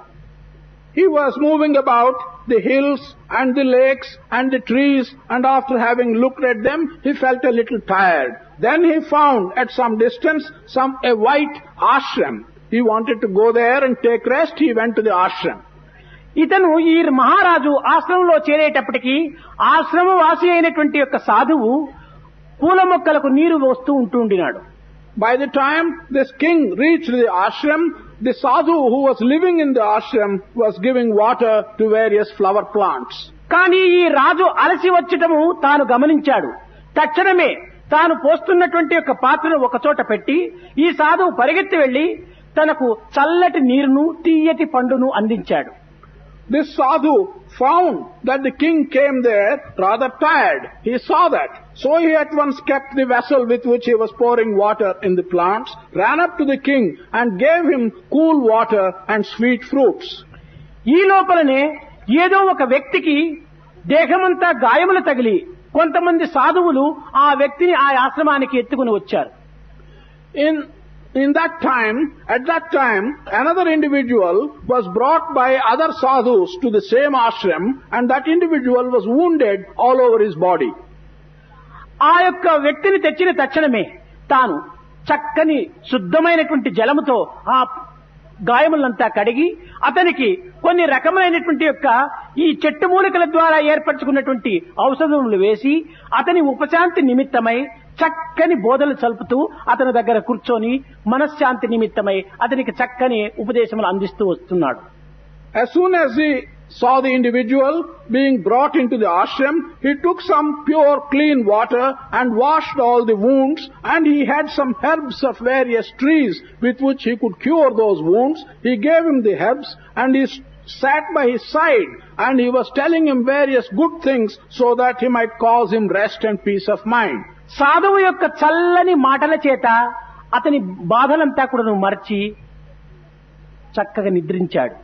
[SPEAKER 2] He was moving about the hills and the lakes and the trees, and after having looked at them, he felt a little tired. Then he found at some distance a white ashram. He wanted to go there and take rest. He went to the ashram.
[SPEAKER 1] ఇతను ఈ మహారాజు ఆశ్రమంలో చేరేటప్పటికీ ఆశ్రమ వాసి అయినటువంటి యొక్క సాధువు పూల మొక్కలకు నీరు పోస్తూ ఉంటూ ఉండినాడు.
[SPEAKER 2] By the time this king reached the ashram, the sadhu who was living in the ashram was giving water to various flower plants.
[SPEAKER 1] కానీ ఈ రాజు అలసి వచ్చటము తాను గమనించాడు. తక్షణమే తాను పోస్తున్నటువంటి యొక్క పాత్రను ఒక చోట పెట్టి ఈ సాధువు పరిగెత్తి వెళ్లి తనకు చల్లటి నీరును తీయటి పండును అందించాడు.
[SPEAKER 2] This sadhu found that the king came there rather tired. He saw that. So he at once kept the vessel with which he was pouring water in the plants, ran up to the king and gave him cool water and sweet fruits.
[SPEAKER 1] ఈ లోపలనే ఏదో ఒక వ్యక్తికి దేహమంతా గాయములు తగిలి కొంతమంది సాధువులు ఆ వ్యక్తిని ఆ ఆశ్రమానికి ఎత్తుకుని వచ్చారు.
[SPEAKER 2] At that time, another individual was brought by other sadhus to the same ashram, and that individual was wounded all over his body.
[SPEAKER 1] ఆ యొక్క వ్యక్తిని తెచ్చిన తక్షణమే తాను చక్కని శుద్ధమైనటువంటి జలముతో ఆ గాయములంతా కడిగి అతనికి కొన్ని రకమైనటువంటి యొక్క ఈ చెట్టు మూలికల ద్వారా ఏర్పరచుకున్నటువంటి ఔషధములు వేసి అతని ఉపశాంతి నిమిత్తమై చక్కని బోధలు చల్పుతూ అతని దగ్గర కూర్చొని మనశ్శాంతి నిమిత్తమై అతనికి చక్కని ఉపదేశములు అందిస్తూ వస్తున్నాడు.
[SPEAKER 2] As soon as he saw the individual being brought into the ashram, he took some pure clean water and washed all the wounds, and he had some herbs of various trees with which he could cure those wounds. He gave him the herbs and he sat by his side and he was telling him various good things so that he might cause him rest and peace of mind.
[SPEAKER 1] సాధువు యొక్క చల్లని మాటల చేత అతని బాధలంతా కూడా మర్చి చక్కగా నిద్రించాడు.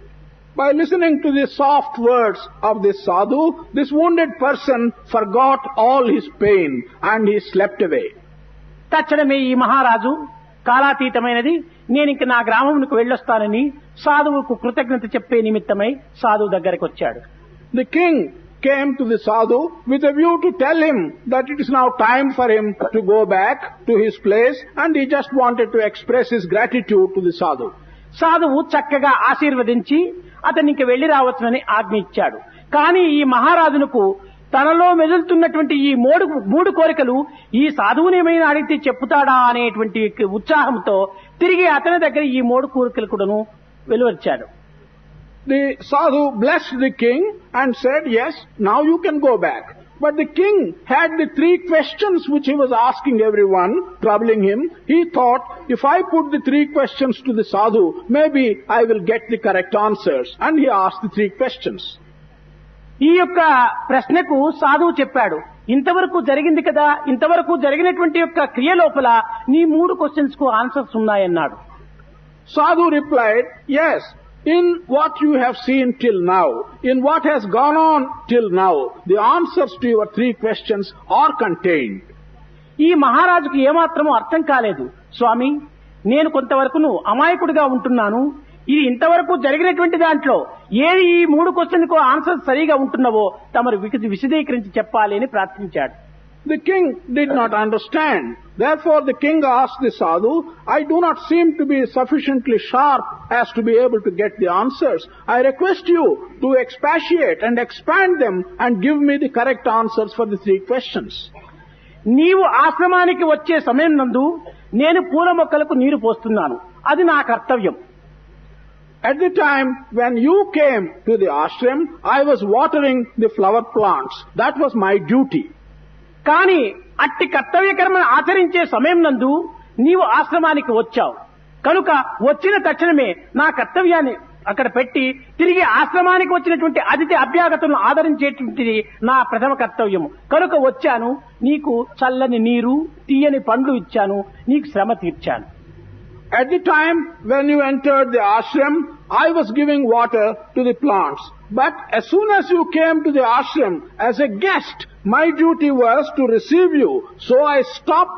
[SPEAKER 2] By listening to the soft words of this sadhu, this wounded person forgot all his pain and he slept away.
[SPEAKER 1] తక్షణమే ఈ మహారాజు కాలాతీతమైనది నేను ఇంక నా గ్రామమునకు వెళ్ళొస్తానని సాధువుకు కృతజ్ఞత చెప్పే నిమిత్తమై సాధువు దగ్గరికి వచ్చాడు.
[SPEAKER 2] The king came to the sadhu with a view to tell him that it is now time for him to go back to his place, and he just wanted to express his gratitude to the sadhu.
[SPEAKER 1] సాధువు చక్కగా ఆశీర్వదించి అతన్ని ఇంక వెళ్లి రావచ్చునని ఆజ్ఞ ఇచ్చాడు. కానీ ఈ మహారాజునకు తనలో మెదులుతున్నటువంటి ఈ మూడు కోరికలు ఈ సాధువునేమైనా అడిగితే చెప్పుతాడా అనేటువంటి ఉత్సాహంతో తిరిగి అతని దగ్గర ఈ మూడు కోరికలు కూడాను వెలువచ్చాడు.
[SPEAKER 2] The sadhu blessed the king and said, yes, now you can go back. But the king had the 3 questions which he was asking everyone, troubling him. He thought, if I put the 3 questions to the sadhu, maybe I will get the correct answers. And he asked the 3 questions.
[SPEAKER 1] ఈ యొక్క ప్రశ్నకు సాధువు చెప్పాడు, ఇంతవరకు జరిగింది కదా, ఇంతవరకు జరిగినటువంటి యొక్క క్రియ లోపల నీ 3 క్వశ్చన్స్ కు answers ఉన్నాయన్నాడు.
[SPEAKER 2] Sadhu replied, yes, in what you have seen till now, in what has gone on till now, the answers to your 3 questions are contained.
[SPEAKER 1] ఈ మహారాజుకు ఏమాత్రమూ అర్థం కాలేదు. స్వామి, నేను కొంతవరకును అమాయకుడిగా ఉంటున్నాను, ఇది ఇంతవరకు జరిగినటువంటి దాంట్లో ఏది ఈ 3 క్వశ్చన్కు ఆన్సర్ సరిగా ఉంటున్నవో తమరు విశదీకరించి చెప్పాలి అని ప్రార్థించాడు.
[SPEAKER 2] The king did not understand. Therefore the king asked the sadhu, I do not seem to be sufficiently sharp as to be able to get the answers. I request you to expatiate and expand them and give me the correct answers for the 3 questions.
[SPEAKER 1] నీవు ఆశ్రమానికి వచ్చే సమయం నందు నేను పూల మొక్కలకు నీరు పోస్తున్నాను, అది నా కర్తవ్యం.
[SPEAKER 2] At the time when you came to the ashram, I was watering the flower plants. That was my duty.
[SPEAKER 1] కానీ అట్టి కర్తవ్యకర్మను ఆచరించే సమయం నందు నీవు ఆశ్రమానికి వచ్చావు కనుక వచ్చిన తక్షణమే నా కర్తవ్యాన్ని అక్కడ పెట్టి తిరిగి ఆశ్రమానికి వచ్చినటువంటి అతిథి అభ్యాగతులను ఆదరించేటువంటిది నా ప్రథమ కర్తవ్యము కనుక వచ్చాను, నీకు చల్లని నీరు తీయని పండ్లు ఇచ్చాను, నీకు శ్రమ తీర్చాను.
[SPEAKER 2] At the time when you entered the ashram, I was giving water to the plants. But as soon as you came to the ashram as a guest, my duty was to receive you. So I stopped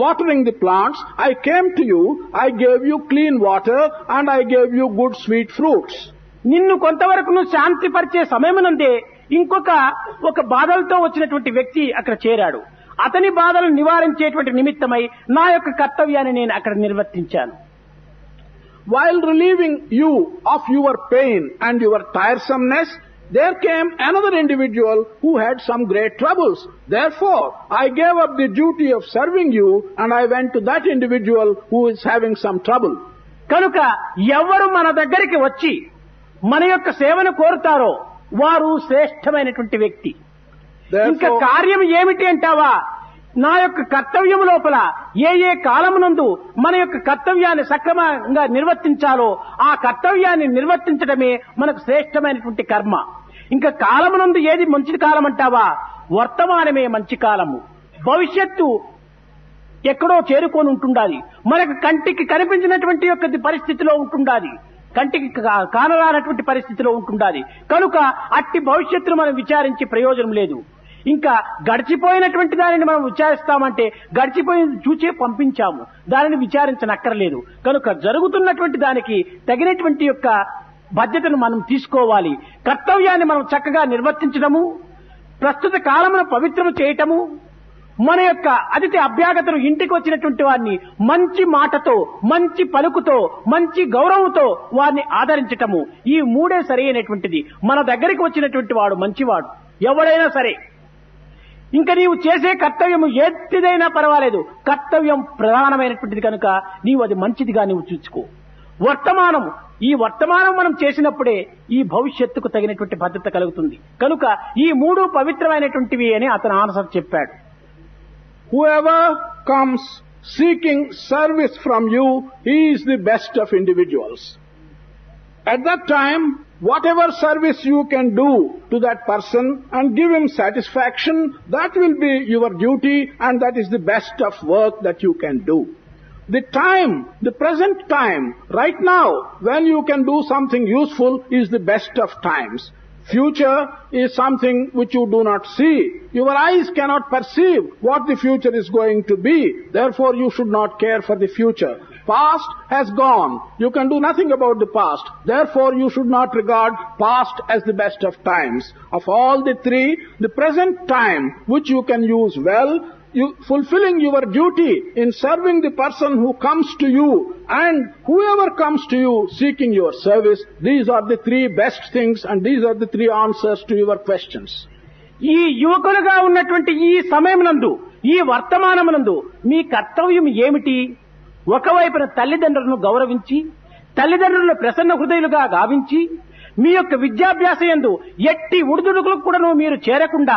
[SPEAKER 2] watering the plants. I came to you, I gave you clean water, and I gave you good sweet fruits.
[SPEAKER 1] నిన్ను కొంతవరకు శాంతిపరిచే సమయమునందే ఒక బాధలతో వచ్చినటువంటి వ్యక్తి అక్కడ చేరాడు. అతని బాధలను నివారించేటువంటి నిమిత్తమై నా యొక్క కర్తవ్యాన్ని నేను అక్కడ నిర్వర్తించాను.
[SPEAKER 2] While relieving you of your pain and your tiresomeness, there came another individual who had some great troubles. Therefore, I gave up the duty of serving you and I went to that individual who is having some trouble.
[SPEAKER 1] కనుక ఎవరు మన దగ్గరికి వచ్చి మన యొక్క సేవను కోరుతారో వారు శ్రేష్టమైనటువంటి వ్యక్తి. ఇంకా కార్యం ఏమిటి అంటావా? నా యొక్క కర్తవ్యం లోపల ఏ కాలమునందు మన యొక్క కర్తవ్యాన్ని సక్రమంగా నిర్వర్తించాలో ఆ కర్తవ్యాన్ని నిర్వర్తించడమే మనకు శ్రేష్టమైనటువంటి కర్మ. ఇంకా కాలమునందు ఏది మంచి కాలం అంటావా? వర్తమానమే మంచి కాలము. భవిష్యత్తు ఎక్కడో చేరుకొని ఉంటుండాలి. మనకు కంటికి కనిపించినటువంటి యొక్క పరిస్థితిలో ఉంటుండాలి, కంటికి కానరానటువంటి పరిస్థితిలో ఉంటుండాలి. కనుక అట్టి భవిష్యత్తును మనం విచారించి ప్రయోజనం లేదు. ఇంకా గడిచిపోయినటువంటి దానిని మనం విచారిస్తామంటే గడిచిపోయింది చూచే పంపించాము, దానిని విచారించనక్కర్లేదు. కనుక జరుగుతున్నటువంటి దానికి తగినటువంటి యొక్క బాధ్యతను మనం తీసుకోవాలి. కర్తవ్యాన్ని మనం చక్కగా నిర్వర్తించడము, ప్రస్తుత కాలమును పవిత్రము చేయటము, మన యొక్క అతిథి అభ్యాగతను ఇంటికి వచ్చినటువంటి వారిని మంచి మాటతో, మంచి పలుకుతో, మంచి గౌరవంతో వారిని ఆదరించటము, ఈ మూడే సరైనటువంటిది. మన దగ్గరికి వచ్చినటువంటి వాడు మంచివాడు ఎవడైనా సరే. ఇంకా నీవు చేసే కర్తవ్యం ఎట్టిదైనా పర్వాలేదు, కర్తవ్యం ప్రధానమైనటువంటిది కనుక నీవు అది మంచిదిగా నీవు చూసుకో. ఈ వర్తమానం మనం చేసినప్పుడే ఈ భవిష్యత్తుకు తగినటువంటి భద్రత కలుగుతుంది. కనుక ఈ మూడు పవిత్రమైనటువంటివి అని అతను ఆన్సర్ చెప్పాడు.
[SPEAKER 2] Whoever comes seeking service from you, he is the best of individuals. At that time, whatever service you can do to that person and give him satisfaction, that will be your duty and that is the best of work that you can do. The time, the present time, right now, when you can do something useful is the best of times. Future is something which you do not see. Your eyes cannot perceive what the future is going to be. Therefore, you should not care for the future. Past has gone. You can do nothing about the past. Therefore, you should not regard past as the best of times. Of all the three, the present time, which you can use well, you fulfilling your duty in serving the person who comes to you and whoever comes to you seeking your service, these are the three best things and these are the three answers to your questions.
[SPEAKER 1] ఈ యువకులుగా ఉన్నటువంటి ఈ సమయమునందు, ఈ వర్తమానమునందు మీ కర్తవ్యం ఏమిటి? ఒకవైపున తల్లిదండ్రులను గౌరవించి, తల్లిదండ్రులను ప్రసన్న హృదయులుగా గావించి, మీ యొక్క విద్యాభ్యాసయందు ఎట్టి ఉడుదుడుకులకు కూడాను మీరు చేరకుండా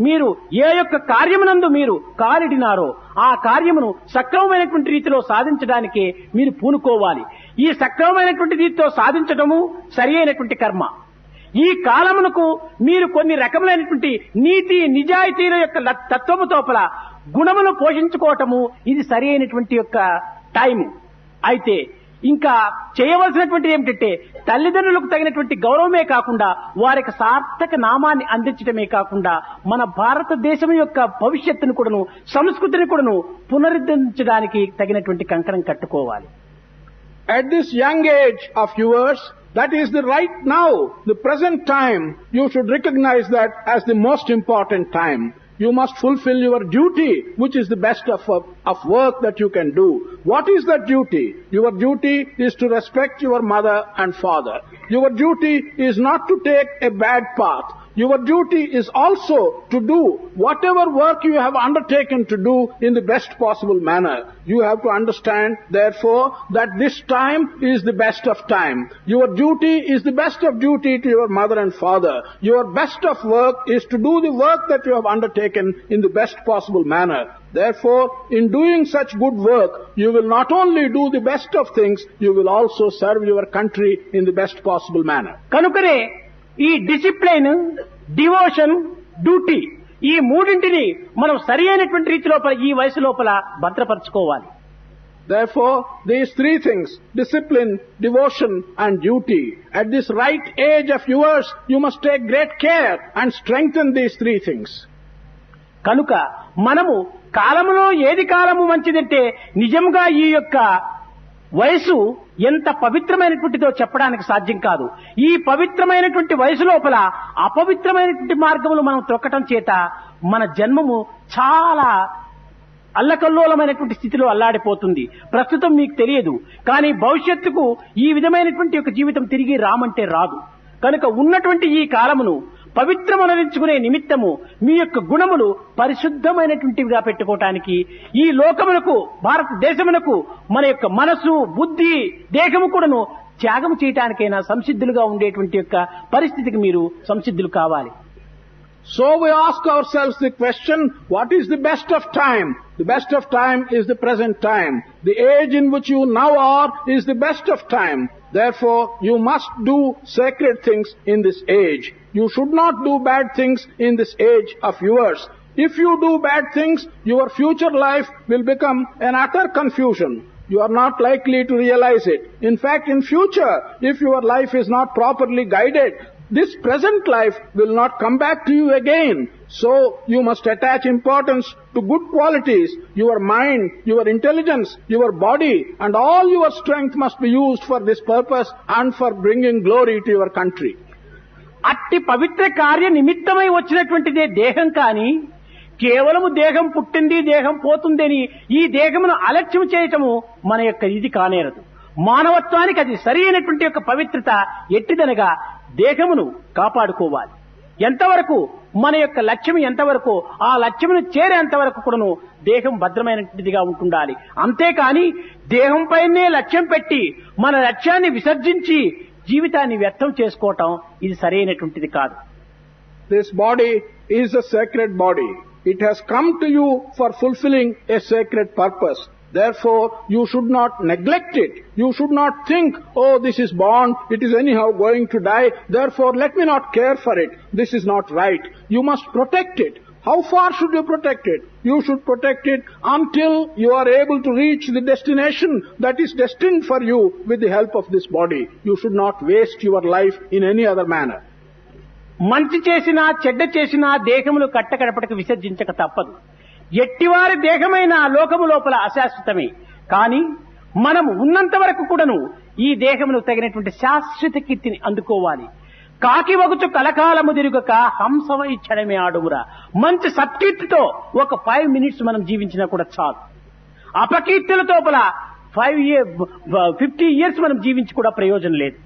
[SPEAKER 1] మీరు ఏ యొక్క కార్యమునందు మీరు కాలిడినారో ఆ కార్యమును సక్రమమైనటువంటి రీతిలో సాధించడానికే మీరు పూనుకోవాలి. ఈ సక్రమమైనటువంటి రీతిలో సాధించడము సరి అయినటువంటి కర్మ. ఈ కాలమునకు మీరు కొన్ని రకములైనటువంటి నీతి నిజాయితీల యొక్క తత్వము తోపల గుణమును పోషించుకోవటము ఇది సరి అయినటువంటి యొక్క టైము. అయితే ఇంకా చేయవలసినటువంటి ఏమిటంటే తల్లిదండ్రులకు తగినటువంటి గౌరవమే కాకుండా వారికి సార్థక నామాన్ని అందించడమే కాకుండా మన భారతదేశం యొక్క భవిష్యత్తును కూడాను సంస్కృతిని కూడాను పునరుద్ధరించడానికి తగినటువంటి కంకణం కట్టుకోవాలి.
[SPEAKER 2] At this young age of yours, that is the right now, the present time, you should recognize that as the most important time. You must fulfill your duty, which is the best of work that you can do. What is that duty? Your duty is to respect your mother and father. Your duty is not to take a bad path. Your duty is also to do whatever work you have undertaken to do in the best possible manner. You have to understand, therefore, that this time is the best of time. Your duty is the best of duty to your mother and father. Your best of work is to do the work that you have undertaken in the best possible manner. Therefore, in doing such good work, you will not only do the best of things, you will also serve your country in the best possible manner.
[SPEAKER 1] కనుకనే ఈ discipline, devotion, duty ఈ మూడింటిని మనం సరి అయినటువంటి రీతి లోపల ఈ వయసు లోపల భద్రపరచుకోవాలి.
[SPEAKER 2] Therefore, these three things, discipline, devotion and duty, at this right age of yours, you must take great care and strengthen these three things.
[SPEAKER 1] కనుక మనము కాలములో ఏది కాలము మంచిదంటే నిజంగా ఈ యొక్క వయసు ఎంత పవిత్రమైనటువంటిదో చెప్పడానికి సాధ్యం కాదు. ఈ పవిత్రమైనటువంటి వయసు లోపల అపవిత్రమైనటువంటి మార్గములు మనం త్రొక్కటం చేత మన జన్మము చాలా అల్లకల్లోలమైనటువంటి స్థితిలో అల్లాడిపోతుంది. ప్రస్తుతం మీకు తెలియదు, కానీ భవిష్యత్తుకు ఈ విధమైనటువంటి ఒక జీవితం తిరిగి రామంటే రాదు. కనుక ఉన్నటువంటి ఈ కాలమును పవిత్రమనరించుకునే నిమిత్తము మీ యొక్క గుణములు పరిశుద్ధమైనటువంటివిగా పెట్టుకోవటానికి ఈ లోకమునకు భారతదేశమునకు మన యొక్క మనసు బుద్ధి దేహము కూడాను త్యాగం చేయటానికైనా సంసిద్ధులుగా ఉండేటువంటి యొక్క పరిస్థితికి మీరు సంసిద్ధులు కావాలి.
[SPEAKER 2] So we ask ourselves the question, what is the best of time? The best of time is the present time. The age in which you now are is the best of time. Therefore, you must do sacred things in this age. You should not do bad things in this age of yours. If you do bad things, your future life will become an utter confusion. You are not likely to realize it. In fact, in future, if your life is not properly guided, this present life will not come back to you again. So, you must attach importance to good qualities. Your mind, your intelligence, your body, and all your strength must be used for this purpose and for bringing glory to your country.
[SPEAKER 1] అట్టి పవిత్ర కార్య నిమిత్తమై వచ్చినటువంటిదే దేహం కాని కేవలము దేహం పుట్టింది దేహం పోతుందని ఈ దేహమును అలక్ష్యం చేయటము మన యొక్క ఇది కానేరదు. మానవత్వానికి అది సరి అయినటువంటి యొక్క పవిత్రత ఎట్టిదనగా దేహమును కాపాడుకోవాలి. ఎంతవరకు మన యొక్క లక్ష్యం ఎంతవరకు ఆ లక్ష్యమును చేరేంతవరకు కూడాను దేహం భద్రమైనటువంటిదిగా ఉంటుండాలి. అంతేకాని దేహంపైనే లక్ష్యం పెట్టి మన లక్ష్యాన్ని విసర్జించి జీవితాన్ని వ్యర్థం చేసుకోవటం ఇది సరైనటువంటిది కాదు.
[SPEAKER 2] This body is a sacred body. It has come to you for fulfilling a sacred purpose. Therefore, you should not neglect it. You should not think, oh, this is born, it is anyhow going to die, therefore let me not care for it. This is not right. You must protect it. How far should you protect it? You should protect it until you are able to reach the destination that is destined for you with the help of this body. You should not waste your life in any other manner.
[SPEAKER 1] మంచి చేసినా చెడ్డ చేసినా దేహమును కట్టకడపటకు విసర్జించక తప్పదు. ఎట్టివారి దేహమైన లోకము లోపల అశాశ్వతమే. కానీ మనము ఉన్నంత వరకు కూడాను ఈ దేహమును తగినటువంటి శాశ్వత కీర్తిని అందుకోవాలి. కాకి వగుచు కలకాలము తిరుగక హంసమై క్షణమే ఆడుమురా. మంచి సత్కీర్తితో ఒక 5 minutes మనం జీవించినా కూడా చాలు. అపకీర్తులతో 50 years మనం జీవించి కూడా ప్రయోజనం లేదు.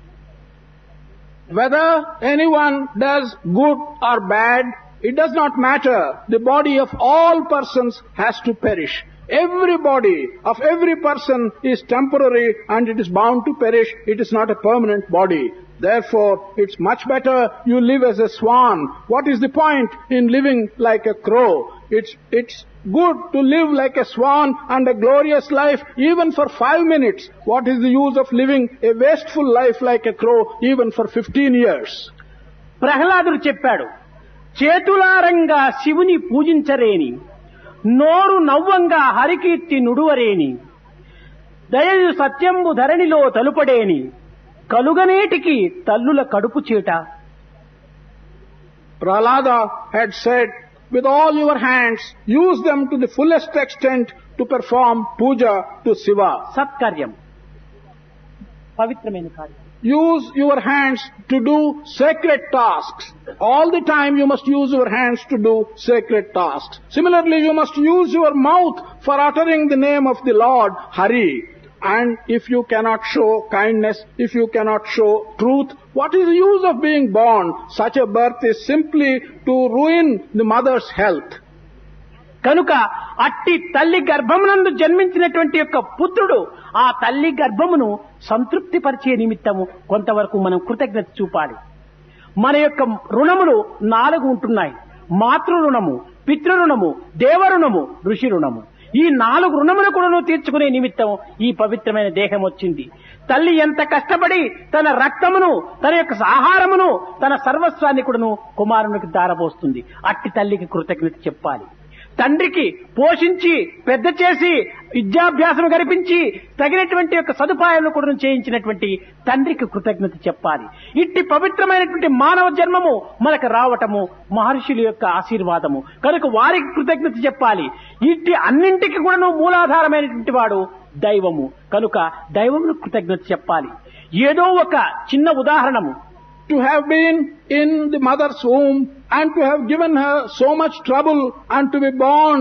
[SPEAKER 2] Whether anyone does good or bad, it does not matter. The body of all persons has to perish. Every body of every person is temporary and it is bound to perish. It is not a permanent body. Therefore, it's much better you live as a swan. What is the point in living like a crow? It's good to live like a swan and a glorious life even for 5 minutes. What is the use of living a wasteful life like a crow even for 15 years?
[SPEAKER 1] ప్రహ్లాదుడు చెప్పాడు, చేతులారంగా శివుని పూజించరేని, నోరు నవ్వంగా హరికీర్తి నుడువరేని, దయయు సత్యంబు ధరణిలో తలుపడేని, కలుగనేటికి తల్లుల కడుపు చేట.
[SPEAKER 2] Prahlada had said, with all your hands, use them to the fullest extent to perform puja to Shiva.
[SPEAKER 1] సత్కార్యం, పవిత్రమైన కార్యం.
[SPEAKER 2] Use your hands to do sacred tasks. All the time you must use your hands to do sacred tasks. Similarly, you must use your mouth for uttering the name of the Lord, Hari. And if you cannot show kindness, if you cannot show truth, what is the use of being born? Such a birth is simply to ruin the mother's health.
[SPEAKER 1] కనుక అట్టి తల్లి గర్భమునందు జన్మించినటువంటి యొక్క పుత్రుడు ఆ తల్లి గర్భమును సంతృప్తి పరిచే నిమిత్తము కొంతవరకు మనం కృతజ్ఞత చూపాలి. మన యొక్క రుణములు 4 ఉంటున్నాయి. మాతృ రుణము, పితృ రుణము, దేవ రుణము, ఋషి రుణము. ఈ 4 రుణములు కూడా తీర్చుకునే నిమిత్తం ఈ పవిత్రమైన దేహం వచ్చింది. తల్లి ఎంత కష్టపడి తన రక్తమును, తన యొక్క ఆహారమును, తన సర్వస్వాన్ని కూడాను కుమారునికి దారబోస్తుంది. అట్టి తల్లికి కృతజ్ఞత చెప్పాలి. తండ్రికి పోషించి పెద్ద చేసి విద్యాభ్యాసం గరిపించి తగినటువంటి యొక్క సదుపాయాలను కూడా చేయించినటువంటి తండ్రికి కృతజ్ఞత చెప్పాలి. ఇట్టి పవిత్రమైనటువంటి మానవ జన్మము మనకు రావటము మహర్షుల యొక్క ఆశీర్వాదము కనుక వారికి కృతజ్ఞత చెప్పాలి. ఇట్టి అన్నింటికి కూడా మూలాధారమైనటువంటి వాడు దైవము కనుక దైవమును కృతజ్ఞత చెప్పాలి. ఏదో ఒక చిన్న ఉదాహరణము,
[SPEAKER 2] to have been in the mother's womb and to have given her so much trouble and to be born,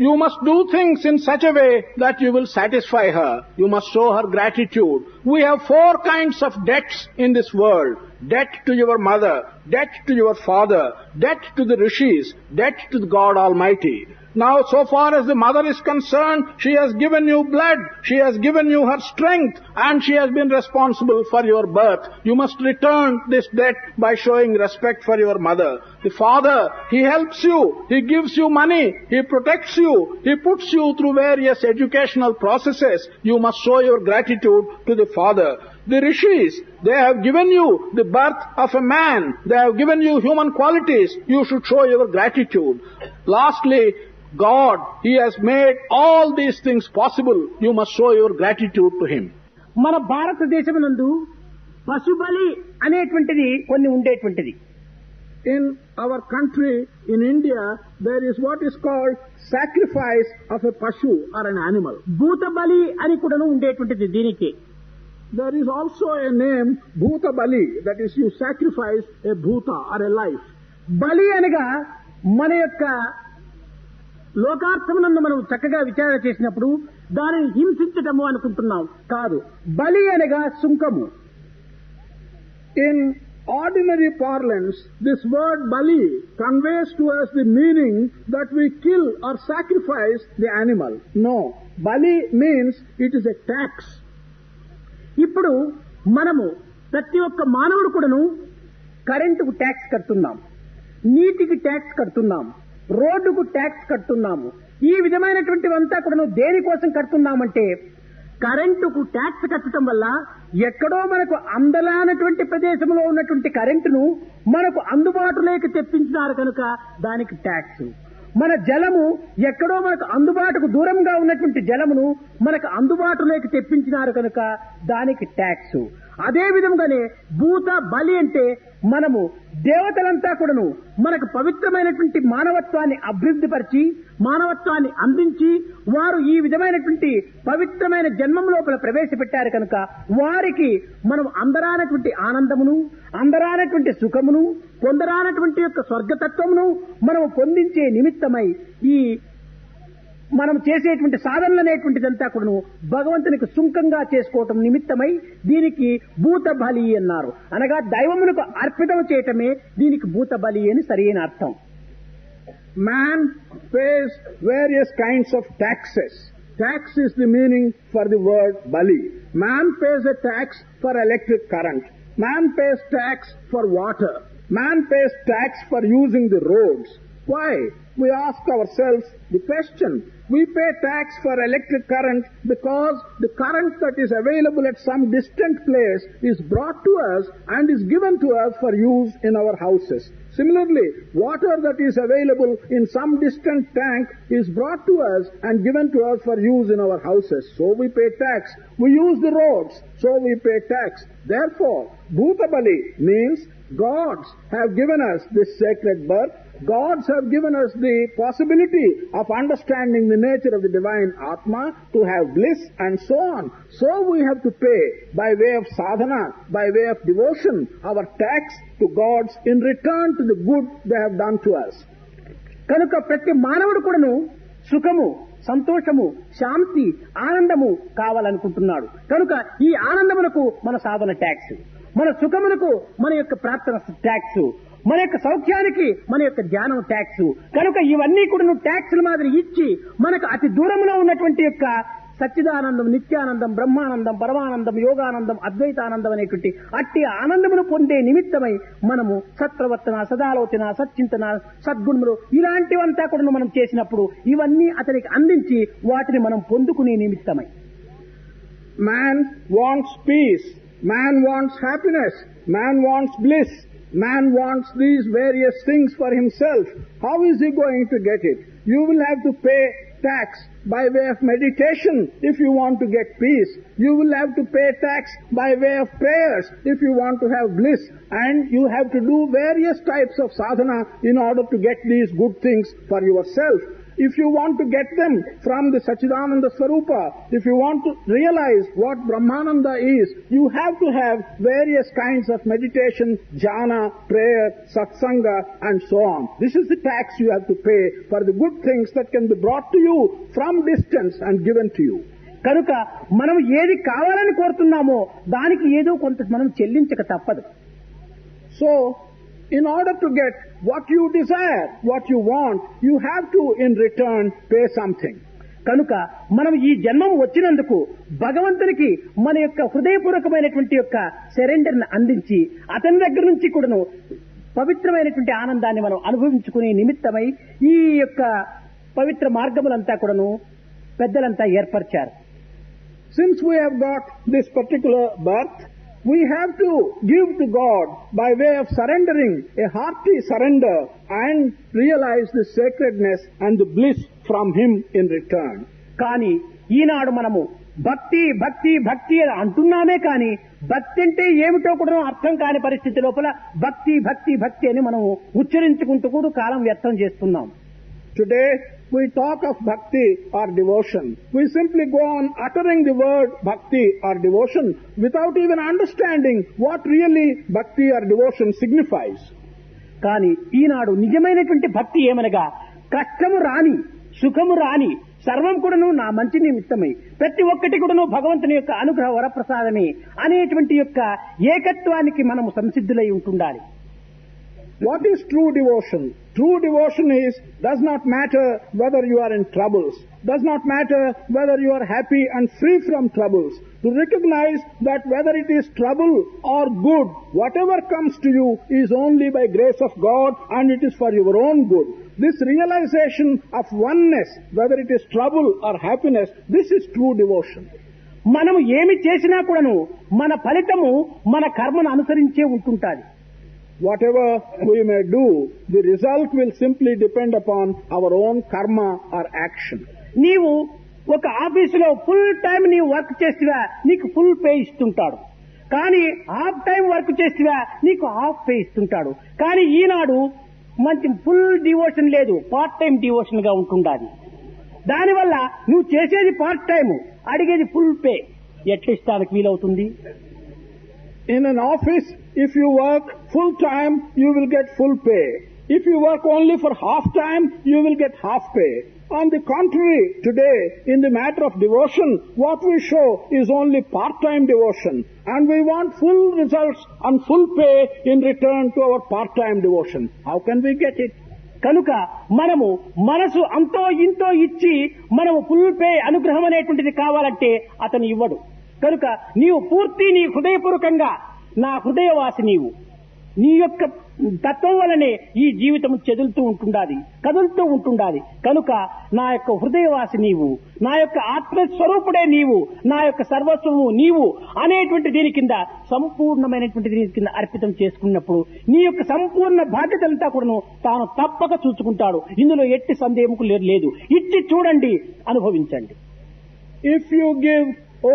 [SPEAKER 2] you must do things in such a way that you will satisfy her. You must show her gratitude. We have 4 kinds of debts in this world. debt to your mother, debt to your father, debt to the rishis, debt to the God Almighty. Now, so far as the mother is concerned, she has given you blood, she has given you her strength, and she has been responsible for your birth. You must return this debt by showing respect for your mother. The father, he helps you, he gives you money, he protects you, he puts you through various educational processes. You must show your gratitude to the father. The rishis, they have given you the birth of a man, they have given you human qualities. You should show your gratitude. Lastly, God, He has made all these things possible. You must show your gratitude to Him.
[SPEAKER 1] మన భారతదేశమునందు పశుబలి అనేటువంటిది కొన్ని ఉండేటువంటిది.
[SPEAKER 2] In our country, in India, there is what is called sacrifice of a pashu or an animal.
[SPEAKER 1] భూతబలి అని కూడాను ఉండేటువంటిది దీనికి.
[SPEAKER 2] There is also a name, Bhuta Bali, that is you sacrifice a bhuta or a life.
[SPEAKER 1] బలి అనగా మన యొక్క లోకార్థమునందు మనం చక్కగా విచారణ చేసినప్పుడు దానిని హింసించటము అనుకుంటున్నాం. కాదు, బలి అనగా సుంకము.
[SPEAKER 2] In ordinary parlance, this word Bali conveys to us the meaning that we kill or sacrifice the animal. No, Bali means it is a tax.
[SPEAKER 1] ఇప్పుడు మనము ప్రతి ఒక్క మానవుడు కూడాను కరెంటుకు ట్యాక్స్ కడుతున్నాం, నీటికి ట్యాక్స్ కడుతున్నాం, రోడ్డుకు ట్యాక్స్ కడుతున్నాము. ఈ విధమైనటువంటివంతా కూడాను దేనికోసం కడుతున్నామంటే కరెంటుకు ట్యాక్స్ కట్టడం వల్ల ఎక్కడో మనకు అందలానటువంటి ప్రదేశంలో ఉన్నటువంటి కరెంటును మనకు అందుబాటులోకి తెప్పించినారు కనుక దానికి ట్యాక్స్. మన జలము ఎక్కడో మనకు అందుబాటుకు దూరంగా ఉన్నటువంటి జలమును మనకు అందుబాటులోకి తెప్పించినారు కనుక దానికి ట్యాక్స్. అదే విధంగానే భూత బలి అంటే మనము దేవతలంతా కూడాను మనకు పవిత్రమైనటువంటి మానవత్వాన్ని అభివృద్ధిపరిచి మానవత్వాన్ని అందించి వారు ఈ విధమైనటువంటి పవిత్రమైన జన్మం లోపల ప్రవేశపెట్టారు కనుక వారికి మనం అందరానటువంటి ఆనందమును అందరానటువంటి సుఖమును పొందరానటువంటి యొక్క స్వర్గతత్వమును మనం పొందించే నిమిత్తమై ఈ మనం చేసేటువంటి సాధనలు అనేటువంటిదంతా కూడాను భగవంతునికి సుంకంగా చేసుకోవటం నిమిత్తమై దీనికి భూత బలి అన్నారు. అనగా దైవమునకు అర్పితం చేయటమే దీనికి భూత బలి అని సరైన అర్థం.
[SPEAKER 2] Man pays various kinds of taxes. Tax is the meaning for the word Bali. Man pays a tax for electric current. Man pays tax for water. Man pays tax for using the roads. Why? We ask ourselves the question. We pay tax for electric current because the current that is available at some distant place is brought to us and is given to us for use in our houses. Similarly, water that is available in some distant tank is brought to us and given to us for use in our houses. So we pay tax. We use the roads, so we pay tax. Therefore, Bhuta Bali means gods have given us this sacred birth. Gods have given us the possibility of understanding the nature of the divine Atma, to have bliss and so on. So we have to pay by way of sadhana, by way of devotion, our tax to gods in return to the good they have done to us.
[SPEAKER 1] కనుక ప్రతి మానవుడు కూడాను సుఖము, సంతోషము, శాంతి, ఆనందము కావాలనుకుంటున్నాడు. కనుక ఈ ఆనందమునకు మన సాధన ట్యాక్స్, మన సుఖమునకు మన యొక్క ప్రార్థన ట్యాక్స్, మన యొక్క సౌఖ్యానికి మన యొక్క ధ్యానం ట్యాక్స్. కనుక ఇవన్నీ కూడా ట్యాక్స్ల మాదిరి ఇచ్చి మనకు అతి దూరంలో ఉన్నటువంటి యొక్క సచ్చిదానందం, నిత్యానందం, బ్రహ్మానందం, పరమానందం, యోగానందం, అద్వైతానందం అనేటువంటి అట్టి ఆనందమును పొందే నిమిత్తమై మనము సత్ప్రవర్తన, సదాలోచన, సచ్చింతన, సద్గుణములు ఇలాంటివంతా కూడా మనం చేసినప్పుడు ఇవన్నీ అతనికి అందించి వాటిని మనం పొందుకునే నిమిత్తమై.
[SPEAKER 2] Man wants peace, man wants happiness, man wants bliss. Man wants these various things for himself. How is he going to get it? You will have to pay tax by way of meditation if you want to get peace. You will have to pay tax by way of prayers if you want to have bliss. And you have to do various types of sadhana in order to get these good things for yourself. If you want to get them from the Sachidananda Swarupa, if you want to realize what Brahmananda is, you have to have various kinds of meditation, jhana, prayer, satsanga, and so on. This is the tax you have to pay for the good things that can be brought to you from distance and given to you.
[SPEAKER 1] కనుక మనం ఏది కావాలని కోరుతున్నామో దానికి ఏదో కొంత మనం చెల్లించక తప్పదు.
[SPEAKER 2] So, in order to get what you desire, what you want, you have to in return pay something.
[SPEAKER 1] కనుక మనం ఈ జన్మం వచ్చినందుకు భగవంతునికి మన యొక్క హృదయపూర్వకమైనటువంటి యొక్క సరెండర్ని అందించి అతని దగ్గర నుంచి కూడాను పవిత్రమైనటువంటి ఆనందాన్ని మనం అనుభవించుకునే నిమిత్తమై ఈ యొక్క పవిత్ర మార్గములంతా కూడాను పెద్దలంతా ఏర్పరిచారు.
[SPEAKER 2] Since we have got this particular birth, we have to give to God by way of surrendering, a hearty surrender, and realize the sacredness and the bliss from Him in return.
[SPEAKER 1] కానీ ఈనాడు మనము భక్తి భక్తి భక్తి అని అంటున్నామే కానీ భక్తి అంటే ఏమిటో కూడా అర్థం కాని పరిస్థితి లోపల భక్తి భక్తి భక్తి అని మనం ఉచ్చరించుకుంటూ కూడా కాలం వ్యర్థం చేస్తున్నాం.
[SPEAKER 2] Today, we talk of bhakti or devotion. We simply go on uttering the word bhakti or devotion without even understanding what really bhakti or devotion signifies.
[SPEAKER 1] కానీ ఈనాడు నిజమైనటువంటి భక్తి ఏమనగా కష్టము రాని సుఖము రాని సర్వం కూడాను నా మంచి నిమిత్తమై ప్రతి ఒక్కటి కూడాను భగవంతుని యొక్క అనుగ్రహ వరప్రసాదమే అనేటువంటి యొక్క ఏకత్వానికి మనము సంసిద్ధులై ఉంటుండాలి.
[SPEAKER 2] What is true devotion? True devotion does not matter whether you are in troubles, does not matter whether you are happy and free from troubles. To recognize that whether it is trouble or good, whatever comes to you is only by grace of God and it is for your own good. This realization of oneness, whether it is trouble or happiness, this is true devotion.
[SPEAKER 1] మనము ఏమి చేసినా కూడాను మన ఫలితము మన కర్మను అనుసరించే ఉంటుంటాది.
[SPEAKER 2] Whatever we may do, the result will simply depend upon our own karma or action.
[SPEAKER 1] నీవు ఒక ఆఫీసులో ఫుల్ టైం నీవు వర్క్ చేసివా నీకు ఫుల్ పే ఇస్తుంటాడు. కానీ హాఫ్ టైం వర్క్ చేసివా నీకు హాఫ్ పే ఇస్తుంటాడు. కానీ ఈనాడు మంచి ఫుల్ డివోషన్ లేదు, పార్ట్ టైం డివోషన్ గా ఉంటుండాలి. దానివల్ల నువ్వు చేసేది పార్ట్ టైం, అడిగేది ఫుల్ పే. ఎట్లా ఇస్తానికి వీలవుతుంది?
[SPEAKER 2] In an office, if you work full time, you will get full pay. If you work only for half time, you will get half pay. On the contrary, today, in the matter of devotion, what we show is only part-time devotion. And we want full results and full pay in return to our part-time devotion. How can we get it?
[SPEAKER 1] కనుక మనము మనసు అంతో ఇంతో ఇచ్చి మనము full pay అనుగ్రహం అనేటువంటిది కావాలంటే అతను ఇవ్వడు. కనుక నీవు పూర్తి నీ హృదయపూర్వకంగా నా హృదయవాసి నీవు, నీ యొక్క తత్వం వలనే ఈ జీవితం చెదులుతూ ఉంటుండాలి, కదులుతూ ఉంటుండాలి. కనుక నా యొక్క హృదయవాసి నీవు, నా యొక్క ఆత్మస్వరూపుడే నీవు, నా యొక్క సర్వస్వము నీవు అనేటువంటి దీని కింద సంపూర్ణమైనటువంటి దీని కింద అర్పితం చేసుకున్నప్పుడు నీ యొక్క సంపూర్ణ బాధ్యతలంతా కూడాను తాను తప్పక చూసుకుంటాడు. ఇందులో ఎట్టి సందేహము లేదు. ఇచ్చి చూడండి, అనుభవించండి.
[SPEAKER 2] If you give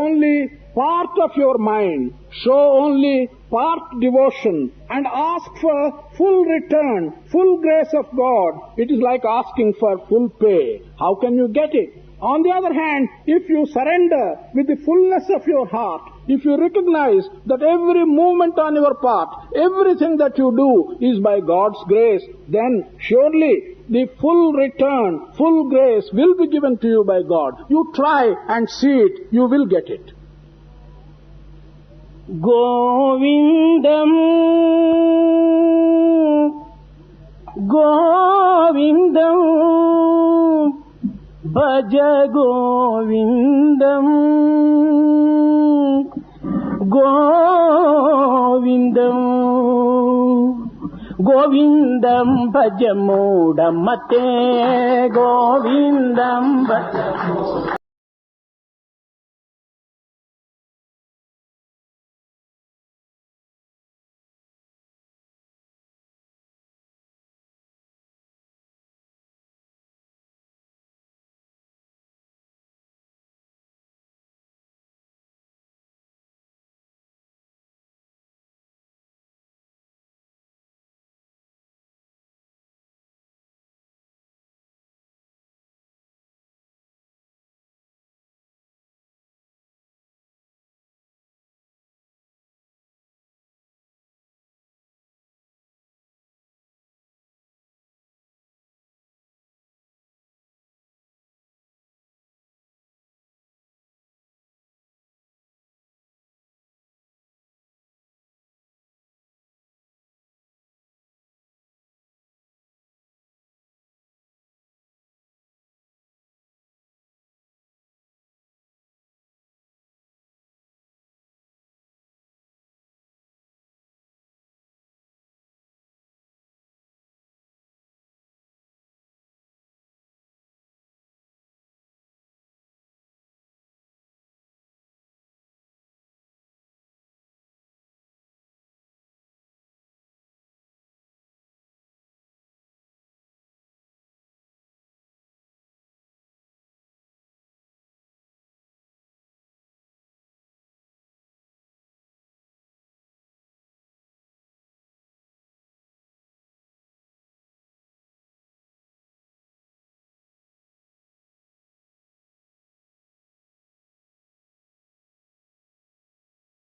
[SPEAKER 2] only part of your mind, show only part devotion and ask for full return, full grace of God, it is like asking for full pay. How can you get it? On the other hand, if you surrender with the fullness of your heart, if you recognize that every movement on your part, everything that you do is by God's grace, then surely the full return, full grace will be given to you by God. You try and see it, you will get it.
[SPEAKER 1] Govindam Govindam Bhaja Govindam Govindam Govindam Bhaja మూఢమతే Govindam Bhaja